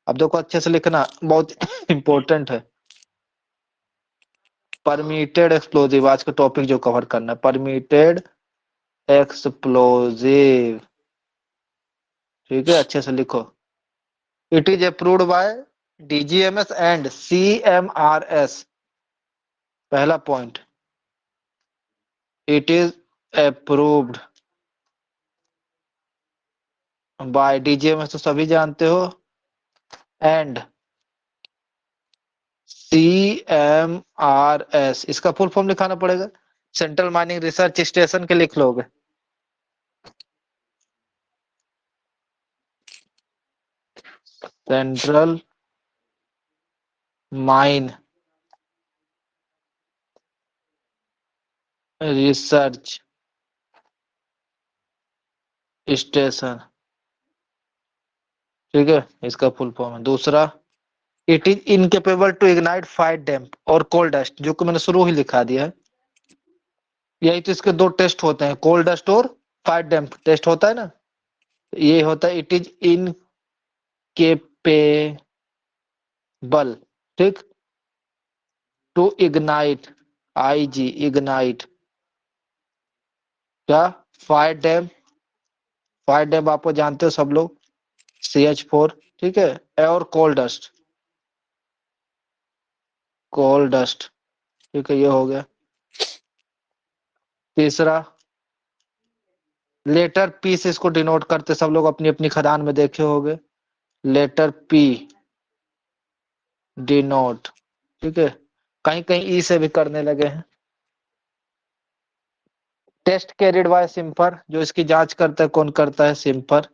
अब देखो अच्छे से लिखना, बहुत इंपॉर्टेंट है। परमिटेड एक्सप्लोजिव आज का टॉपिक जो कवर करना है, परमिटेड एक्सप्लोजिव। ठीक है, अच्छे से लिखो। It is approved by DGMS and CMRS. पहला point, it is approved by DGMS तो सभी जानते हो, एंड सीएमआरएस। इसका फुल फॉर्म लिखाना पड़ेगा, सेंट्रल माइनिंग रिसर्च स्टेशन के लिख लोगे। Central mine research station. ठीक है, इसका फुल फॉर्म है। दूसरा, it is incapable to ignite fire damp और कोल डस्ट, जो कि मैंने शुरू ही लिखा दिया है। यही तो इसके दो टेस्ट होते हैं, कोल डस्ट और फायर डैम्प टेस्ट होता है ना। ये होता है इट इज इनकेपेबल, ठीक, टू इग्नाइट, आईजी इग्नाइट, क्या, फायर डैम्प। फायर डैम्प आपको जानते हो सब लोग, CH4। ठीक है, और कोल डस्ट, कोल डस्ट। ठीक है, ये हो गया। तीसरा, लेटर पी से इसको डिनोट करते, सब लोग अपनी अपनी खदान में देखे होंगे, लेटर पी डिनोट। ठीक है, कहीं कहीं ई से भी करने लगे हैं। टेस्ट कैरिड बाय सिम्फर, जो इसकी जांच करता है कौन करता है? सिम्फर।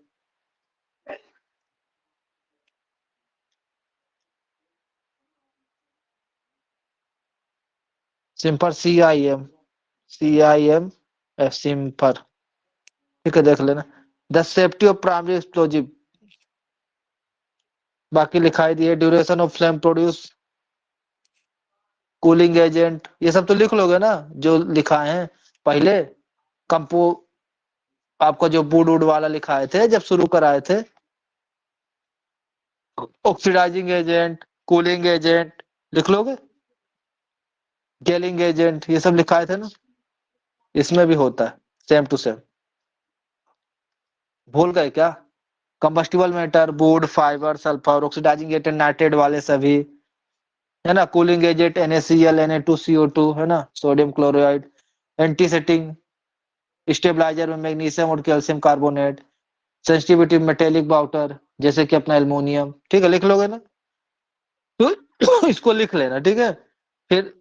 CIMFR, CIM CIMFR. ठीक है, देख लेना। The safety of primary explosive, बाकी लिखाई दिए। Duration of flame produce, cooling agent, ये सब तो लिख लोगे ना जो लिखाए हैं पहले। कंपो, आपका जो बूड वुड वाला लिखाए थे जब शुरू कराए थे, ऑक्सीडाइजिंग एजेंट, कूलिंग एजेंट लिख लोगे, गेलिंग एजेंट, ये सब लिखाए थे ना। इसमें भी होता है सेम टू सेम। भूल गए क्या? Combustible matter, wood, fibre, sulphur, oxidising agent, nitrate वाले सभी, है ना। कूलिंग एजेंट NaCl, Na2CO2, है ना, सोडियम क्लोराइड। एंटीसेटिंग, स्टेबलाइजर में मैग्नीशियम और calcium carbonate. Sensitivity metallic water, जैसे कि अपना एल्युमिनियम। ठीक है, लिख लोगे ना, तो इसको लिख लेना। ठीक है, फिर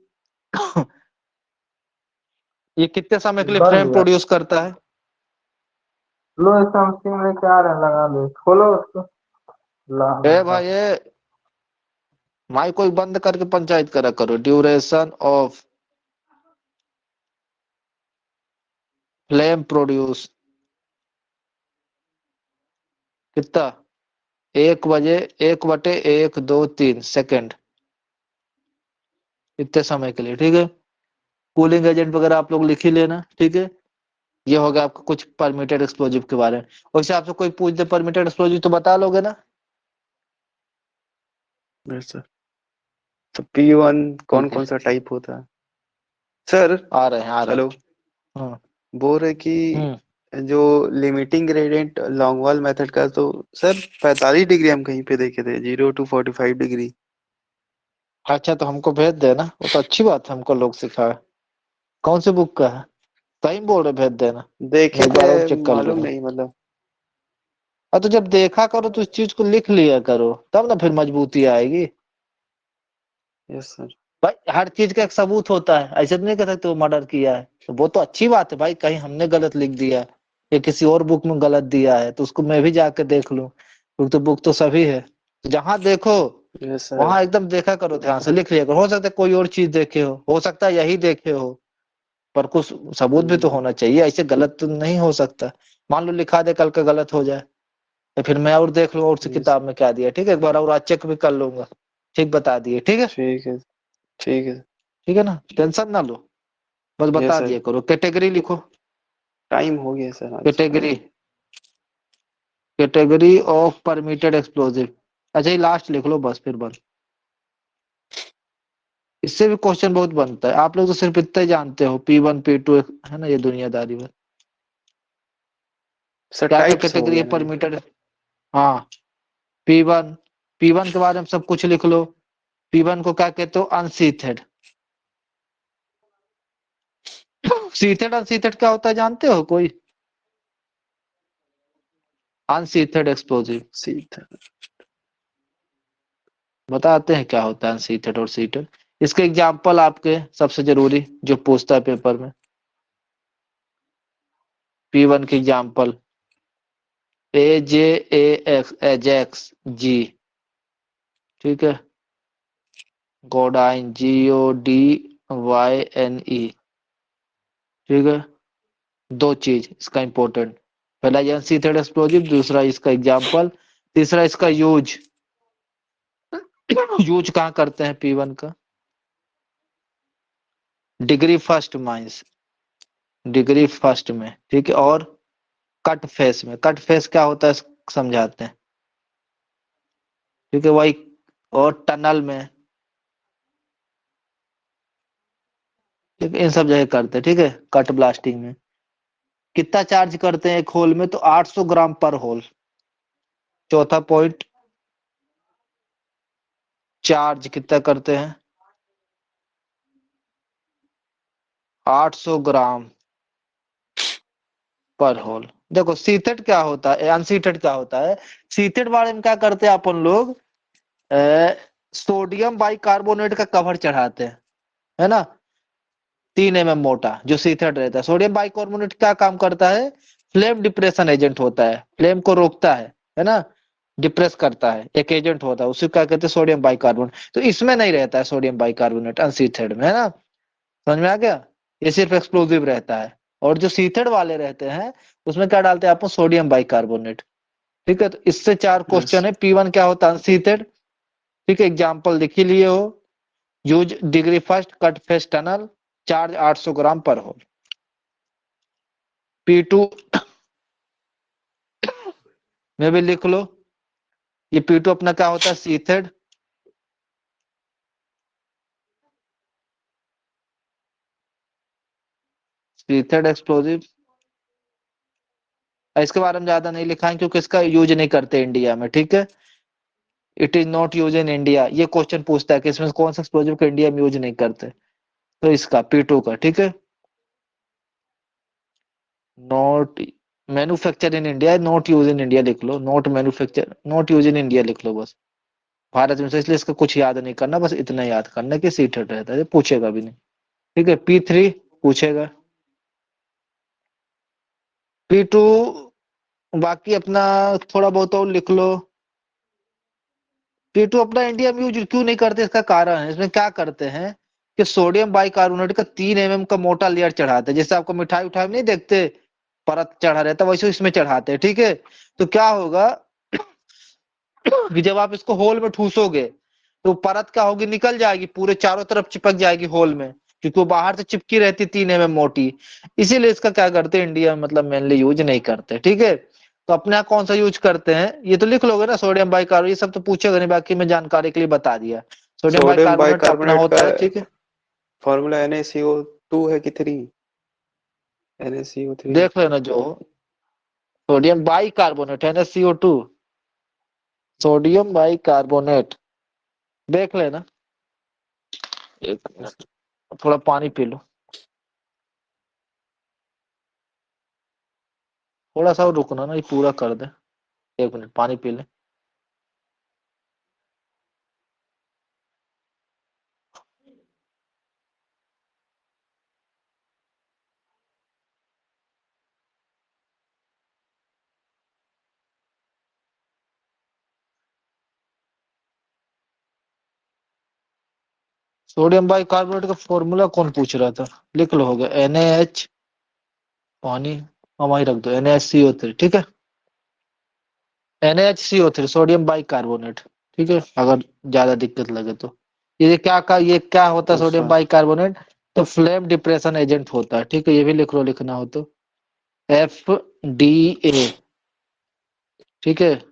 ये कितने समय के लिए बन फ्रेम गया। प्रोड्यूस करता है? लो इसका मशीन लेके आ रहे हैं, लगा लो, खोलो उसको। ला ए भाई, ये माइक को बंद करके पंचायत करा करो। ड्यूरेशन ऑफ फ्लेम प्रोड्यूस कितना? 1/1, 2, 3 सेकेंड, इतने समय के लिए। ठीक है, कूलिंग एजेंट वगैरह आप लोग लिख ही लेना। ठीक है, ये हो गया आपका कुछ परमिटेड एक्सप्लोजिव के बारे में। वैसे आपसे कोई पूछ दे परमिटेड एक्सप्लोजिव तो बता लोगे ना? Yes sir. तो P1 कौन ठीक है, कौन सा टाइप होता है सर? आ रहे हैं आ रहे हेलो। हैं। बोल रहे कि जो लिमिटिंग ग्रेडियंट लॉन्गवॉल मेथड का, तो सर 45 डिग्री हम कहीं पे देखे थे, 0 to 45 डिग्री। अच्छा, तो हमको भेज देना, वो तो अच्छी बात है, हमको लोग सिखाए। कौन सी बुक का है? सही बोल रहे, भेज देना, मैं देखे एक थे, बार और चेक कर मालूम लूंगा। नहीं मतलब। तो जब देखा करो तो इस चीज को लिख लिया करो, तब ना फिर मजबूती आएगी। Yes sir. भाई हर चीज का एक सबूत होता है, ऐसे तो नहीं कह सकते वो मर्डर किया है। तो वो तो अच्छी बात है भाई, कहीं हमने गलत लिख दिया है या किसी और बुक में गलत दिया है तो उसको मैं भी जाके देख लूं, क्योंकि तो बुक तो सभी है। तो जहां देखो यस सर। वहां एकदम देखा करो, ध्यान से लिख लिया करो। हो सकता है कोई और चीज देखे हो सकता है यही देखे हो, पर कुछ सबूत भी तो होना चाहिए, ऐसे गलत तो नहीं हो सकता। मान लो लिखा दे कल का गलत हो जाए, तो फिर मैं और देख लूं और उस यस किताब में क्या दिया, ठीक है, एक बार और आज चेक भी कर लूंगा। ठीक बता दिए, ठीक है। ठीक है। ठीक है। ठीक है ना, टेंशन ना लो, बस यस बता सर। दिया करो। कैटेगरी लिखो, टाइम हो गया सर आज। Category, category of permitted explosive. अच्छा ये लास्ट लिख लो बस, फिर बंद। इससे भी क्वेश्चन बहुत बनता है, आप लोग तो सिर्फ इतना ही जानते हो, P1 P2 है ना, ये दुनियादारी में सर क्या क्या टाइप्स हो कैटेगरी है गया ना ये। परमिटेड। हाँ, P1, P1 के बारे में सब कुछ लिख लो। P1 को क्या कहते हो, अनसीथेड। सीथेड अनसीथेड क्या होता है जानते हो कोई? अनसीथेड एक्सप्लोजिव सीधा। बताते हैं क्या होता है अनसीथेड और सीथेड। इसके एग्जाम्पल आपके सबसे जरूरी जो पूछता है पेपर में, P1 की एग्जाम्पल AJAX, एजेक्स जी, ठीक है, गोडाइन GODYNE, ठीक है। दो चीज इसका इंपॉर्टेंट, पहला ये अनसीथेड एक्सप्लोजिव, दूसरा इसका एग्जाम्पल, तीसरा इसका यूज। यूज कहाँ करते हैं P1 का? Degree first mines, degree first में, ठीक है। और कट फेस में, कट फेस क्या होता है समझाते हैं, ठीक है वही। और टनल में, ठीक है, इन सब जगह करते हैं, ठीक है। कट ब्लास्टिंग में कितना चार्ज करते हैं एक होल में, तो 800 ग्राम पर होल। चौथा पॉइंट, चार्ज कितना करते हैं, 800 ग्राम पर होल। देखो सीथेड क्या होता है, अनसीथेड क्या होता है। सीथेड बारे में क्या करते हैं अपन लोग, सोडियम बाइकार्बोनेट का कवर चढ़ाते हैं, है ना, 3 mm मोटा, जो सीथेड रहता है। सोडियम बाइकार्बोनेट क्या काम करता है, फ्लेम डिप्रेशन एजेंट होता है, फ्लेम को रोकता है ना, डिप्रेस करता है, एक एजेंट होता है, उसे क्या कहते हैं, सोडियम बाइकार्बोनेट। तो इसमें नहीं रहता है सोडियम बाइकार्बोनेट अनसीथेड में, है ना, समझ में आ गया। ये सिर्फ एक्सप्लोजिव रहता है। और जो सीथेड वाले रहते हैं उसमें क्या डालते हैं आप, सोडियम बाइकार्बोनेट, ठीक है। तो इससे 4 यस। क्वेश्चन है। P1 क्या होता है, अनसीथेड, ठीक है, एग्जाम्पल लिख ही लिए हो। Use degree first, cut face tunnel, charge 800 ग्राम पर होल। P2 में भी लिख लो, ये P2 अपना क्या होता है, सीथेड, सीथेड एक्सप्लोजिव। इसके बारे में ज्यादा नहीं लिखा है क्योंकि इसका यूज नहीं करते इंडिया में, ठीक है। It is not use in India, ये क्वेश्चन पूछता है कि इसमें कौन सा एक्सप्लोजिव को इंडिया में यूज नहीं करते, तो इसका P2 का, ठीक है। Not manufacture in India, not use in India लिख लो, not manufacture, not use in India लिख लो बस, भारत में से। इसलिए इसका कुछ याद नहीं करना, बस इतना याद करना कि सीटेड रहता है, ये पूछेगा भी नहीं, ठीक है। P3 पूछेगा, P2 बाकी अपना थोड़ा बहुत और लिख लो। P2 अपना इंडिया में यूज क्यों नहीं करते, इसका कारण है, इसमें क्या करते हैं कि सोडियम बाइकार्बोनेट का 3 mm का मोटा लेयर चढ़ाते हैं, जैसे आपको मिठाई उठाई में नहीं देखते परत चढ़ा रहता है, वैसे इसमें चढ़ाते हैं, ठीक है। तो क्या होगा कि जब आप इसको होल में ठूसोगे तो परत क्या होगी, निकल जाएगी, पूरे चारों तरफ चिपक जाएगी होल में, क्योंकि वो बाहर से चिपकी रहती 3 mm मोटी। इसीलिए इसका क्या करते हैं इंडिया में, मतलब मेनली यूज नहीं करते, ठीक है। तो अपने यहाँ कौन सा यूज करते हैं, ये तो लिख लोगे ना, सोडियम बाइकार्बोनेट, ये सब तो पूछेगा नहीं, बाकी मैं जानकारी के लिए बता दिया। सोडियम सोडियम बाइकार्बोनेट अपना बाइकार्बोनेट का होता है, ठीक है। फॉर्मूला NaCO2 है कि 3? NaCO3। देख लेना जो हो। सोडियम बाइकार्बोनेट है ना, CO2, सोडियम बाइकार्बोनेट देख लेना। एक मिनट, थोड़ा पानी पी लो, थोड़ा सा और रुकना ना, ये पूरा कर दे। 1 मिनट पानी पी ले। सोडियम बाइकार्बोनेट का फॉर्मूला कौन पूछ रहा था? लिख लो, हो गया NaH, पानी हम वहीं रख दो, NaHCO3, ठीक है, NaHCO3 सोडियम बाइकार्बोनेट, ठीक है, अगर ज्यादा दिक्कत लगे तो। ये क्या होता है सोडियम अच्छा बाइकार्बोनेट? तो फ्लेम डिप्रेशन एजेंट होता है, ठीक है, ये भी लिख लो, लिखना हो तो FDA, ठीक है,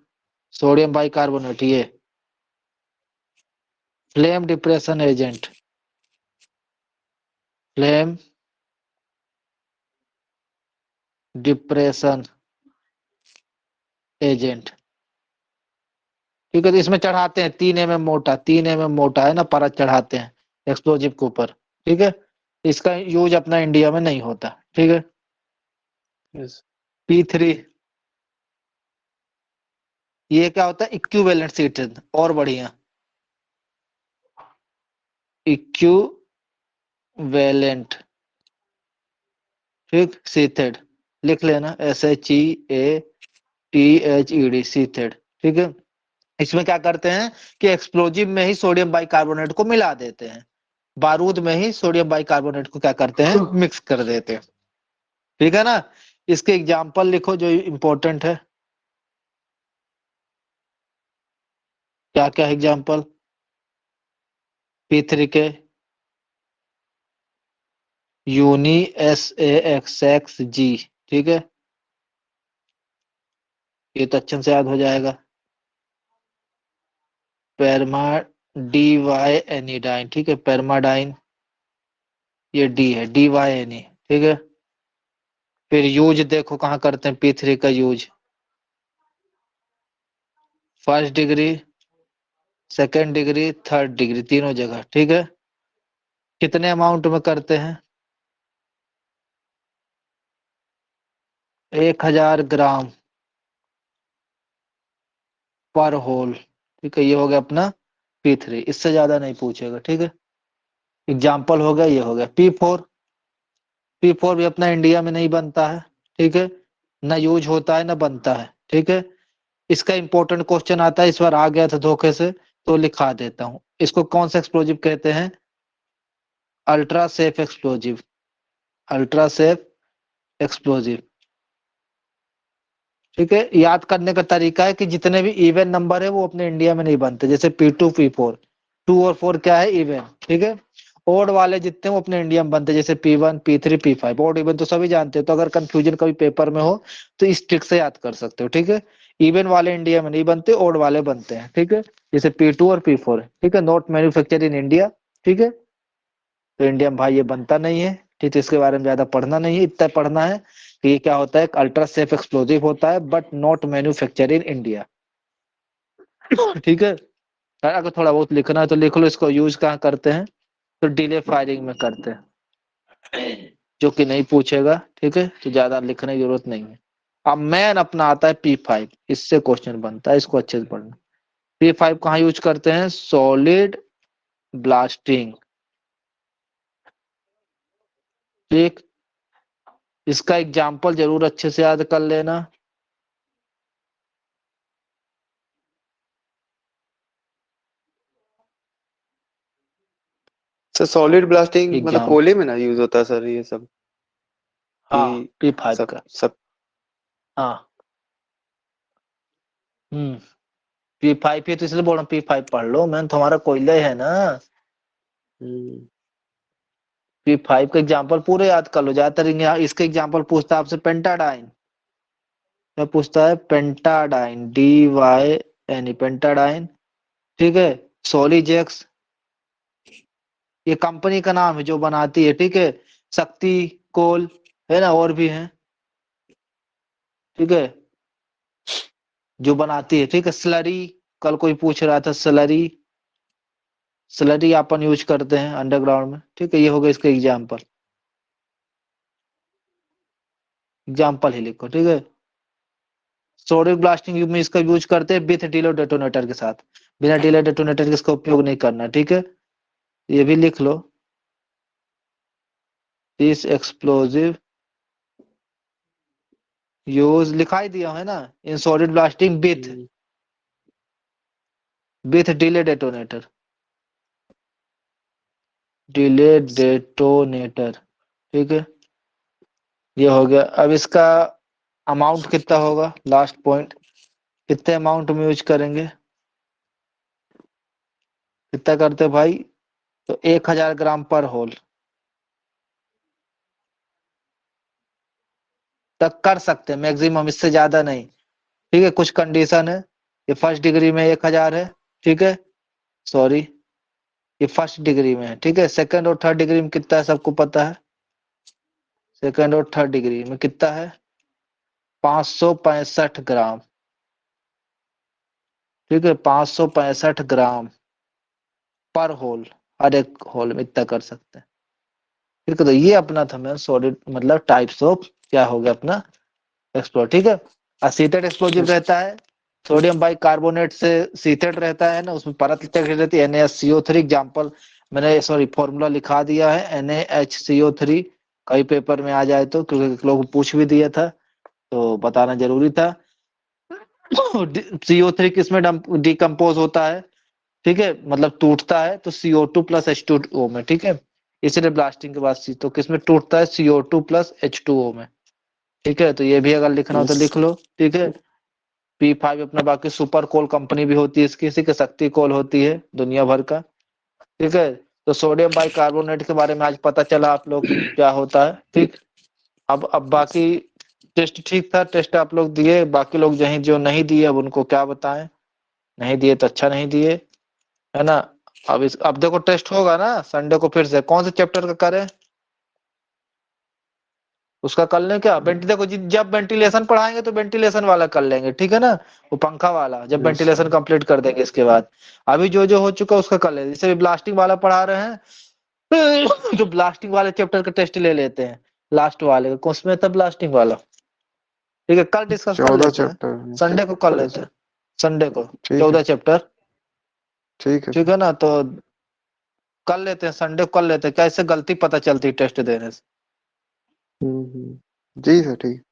सोडियम बाइकार्बोनेट ये flame depression agent, flame depression agent, ठीक है। तो इसमें चढ़ाते हैं 3 mm मोटा, 3 mm मोटा है ना, परत चढ़ाते हैं एक्सप्लोजिव के ऊपर, ठीक है। इसका यूज अपना इंडिया में नहीं होता, ठीक है। यस P3 ये क्या होता है? इक्विवेलेंट सीटेड, और बढ़िया, इक्विवेलेंट, ठीक, सीथेड, लिख लेना, SHEATHED, सीथेड, ठीक है। इसमें क्या करते हैं कि एक्सप्लोजिव में ही सोडियम बाइकार्बोनेट को मिला देते हैं, बारूद में ही सोडियम बाइकार्बोनेट को क्या करते हैं? मिक्स कर देते हैं, ठीक है ना। इसके एग्जाम्पल लिखो जो इंपॉर्टेंट है, क्या क्या एग्जाम्पल P3 के? यूनी SAXXG, ठीक है, ये तो अच्छे से याद हो जाएगा। पेरमा DY एनिडाइन, ठीक है, पेरमाडाइन, ये D है, DYNE, ठीक है। फिर यूज देखो कहाँ करते हैं P3 का use, first degree, second degree, third degree, तीनों जगह, ठीक है। कितने अमाउंट में करते हैं? 1000 ग्राम पर होल, ठीक है, ये हो गया अपना P3, इससे ज्यादा नहीं पूछेगा, ठीक है। एग्जाम्पल हो गया, ये हो गया P4, P4 भी अपना इंडिया में नहीं बनता है, ठीक है, ना यूज होता है ना बनता है, ठीक है। इसका इंपॉर्टेंट क्वेश्चन आता है, इस बार आ गया था धोखे से, तो लिखा देता हूं। इसको कौन सा एक्सप्लोजिव कहते हैं? Ultra safe explosive, ultra safe explosive, ठीक है। याद करने का तरीका है कि जितने भी इवन नंबर है वो अपने इंडिया में नहीं बनते, जैसे P2 P4, 2 और 4 क्या है? इवन, ठीक है। ओड वाले जितने वो अपने इंडिया में बनते हैं, जैसे P1 P3 P5, odd even तो सभी जानते हो, तो अगर कंफ्यूजन कभी पेपर में हो तो इस ट्रिक से याद कर सकते हो, ठीक है। इवन वाले इंडिया में नहीं बनते, ओड वाले बनते हैं, ठीक है, जैसे P2 और P4, ठीक है, नॉट मैन्युफैक्चर इन इंडिया, ठीक है। तो इंडिया में भाई ये बनता नहीं है, ठीक है, इसके बारे में ज्यादा पढ़ना नहीं है, इतना पढ़ना है कि ये क्या होता है? अल्ट्रा सेफ एक्सप्लोजिव होता है, but not manufacture in India, ठीक है। अगर थोड़ा बहुत लिखना है तो लिख लो, इसको यूज कहाँ करते हैं? तो डिले फायरिंग में करते हैं, जो कि नहीं पूछेगा, ठीक है, तो ज्यादा लिखने की जरूरत नहीं है। अब मैन अपना आता है P5, इससे क्वेश्चन बनता है, इसको अच्छे से पढ़ना। P5 कहाँ यूज करते हैं? सॉलिड ब्लास्टिंग, ठीक, इसका एग्जाम्पल जरूर अच्छे से याद कर लेना। सर सॉलिड ब्लास्टिंग मतलब एग्जाम, कोयले में ना यूज होता है सर ये सब हाँ, कि P5 सब का, सब हाँ, हम्म, P5 ही तो इसलिए बोल रहा हूँ P5 पढ़ लो, मैंने तुम्हारा कोयले है ना। हम्म, P5 का एग्जाम्पल पूरे याद कर लो, ज्यादातर यहाँ इसके एग्जाम्पल पूछता है आपसे पेंटाडाइन, क्या पूछता है? पेंटाडाइन, DYNE, पेंटाडाइन, ठीक है। सोलीजेक्स ये कंपनी का नाम है जो बनाती है, ठीक है। शक्ति कोल है ना, और भी है, ठीक है, जो बनाती है, ठीक है। स्लरी, कल कोई पूछ रहा था, स्लरी, स्लरी अपन यूज करते हैं अंडरग्राउंड में, ठीक है। ये हो गया इसका एग्जाम्पल, एग्जाम्पल ही लिखो, ठीक है। सोडिक ब्लास्टिंग में इसका यूज करते हैं विथ डिले डेटोनेटर के साथ, बिना डिले डेटोनेटर के इसका उपयोग नहीं करना, ठीक है, ये भी लिख लो। दिस एक्सप्लोजिव यूज लिखाई दिया है ना, in solid blasting hmm, with delay detonator, delay detonator, ठीक है, ये हो गया। अब इसका अमाउंट कितना होगा, लास्ट पॉइंट, कितने अमाउंट में यूज करेंगे, कितना करते भाई, तो 1000 ग्राम पर होल तक कर सकते हैं मैक्सिमम, इससे ज्यादा नहीं, ठीक है। कुछ कंडीशन है, ये फर्स्ट डिग्री में 1000 है, ठीक है, सॉरी ये फर्स्ट डिग्री में है, ठीक है। सेकंड और थर्ड डिग्री में कितना है सबको पता है, सेकंड और थर्ड डिग्री में कितना है, 565 ग्राम, ठीक है, 565 ग्राम पर होल, हर एक होल में इतना कर सकते हैं, ठीक है। तो ये अपना था मैं सॉलिड मतलब टाइप्स ऑफ क्या हो गया अपना एक्सप्लोर, ठीक है। असीटेट एक्सप्लोजिव रहता है, सोडियम बाइकार्बोनेट से सीटेट रहता है ना, उसमें परत रहती है NaSCO3 एग्जांपल, मैंने सॉरी फॉर्मूला लिखा दिया है NaHCO3, कई पेपर में आ जाए तो, क्योंकि लोग पूछ भी दिया था तो बताना जरूरी था। CO3 किसमें डिकम्पोज होता है, ठीक है, मतलब टूटता है तो CO2 प्लस H2O में, ठीक है, इसलिए ब्लास्टिंग के बाद तो किसमें टूटता है, CO2 प्लस H2O में, ठीक है। तो ये भी अगर लिखना हो तो लिख लो, ठीक है। P5 अपना बाकी सुपर कोल कंपनी भी होती है इसकी, इसी की शक्ति कोल होती है दुनिया भर का, ठीक है। तो सोडियम बाइकार्बोनेट के बारे में आज पता चला आप लोग क्या होता है, ठीक। अब बाकी टेस्ट ठीक था, टेस्ट आप लोग दिए, बाकी लोग जो नहीं दिए अब उनको क्या बताएं, नहीं दिए तो अच्छा नहीं दिए, है ना। अब देखो टेस्ट होगा ना संडे को, फिर से कौन से चैप्टर का करें, उसका कर लें क्या, देखो जब वेंटिलेशन पढ़ाएंगे तो वेंटिलेशन वाला कर लेंगे, ठीक है ना, वो पंखा वाला जब वेंटिलेशन कंप्लीट कर देंगे इसके बाद। अभी जो हो चुका उसका कर लेंगे, जैसे भी ब्लास्टिंग वाला पढ़ा रहे हैं तो ब्लास्टिंग वाले चैप्टर का टेस्ट ले लेते हैं, लास्ट वाले का उसमें था ब्लास्टिंग वाला, ठीक है, कल डिस्कस कर 14 लेते हैं, चैप्टर संडे को कर लेते हैं, संडे को ठीक 14 है, चैप्टर, ठीक है। ठीक है ना। तो कर लेते हैं, संडे को कर लेते हैं, कैसे गलती पता चलती टेस्ट देने से। जी सर, ठीक।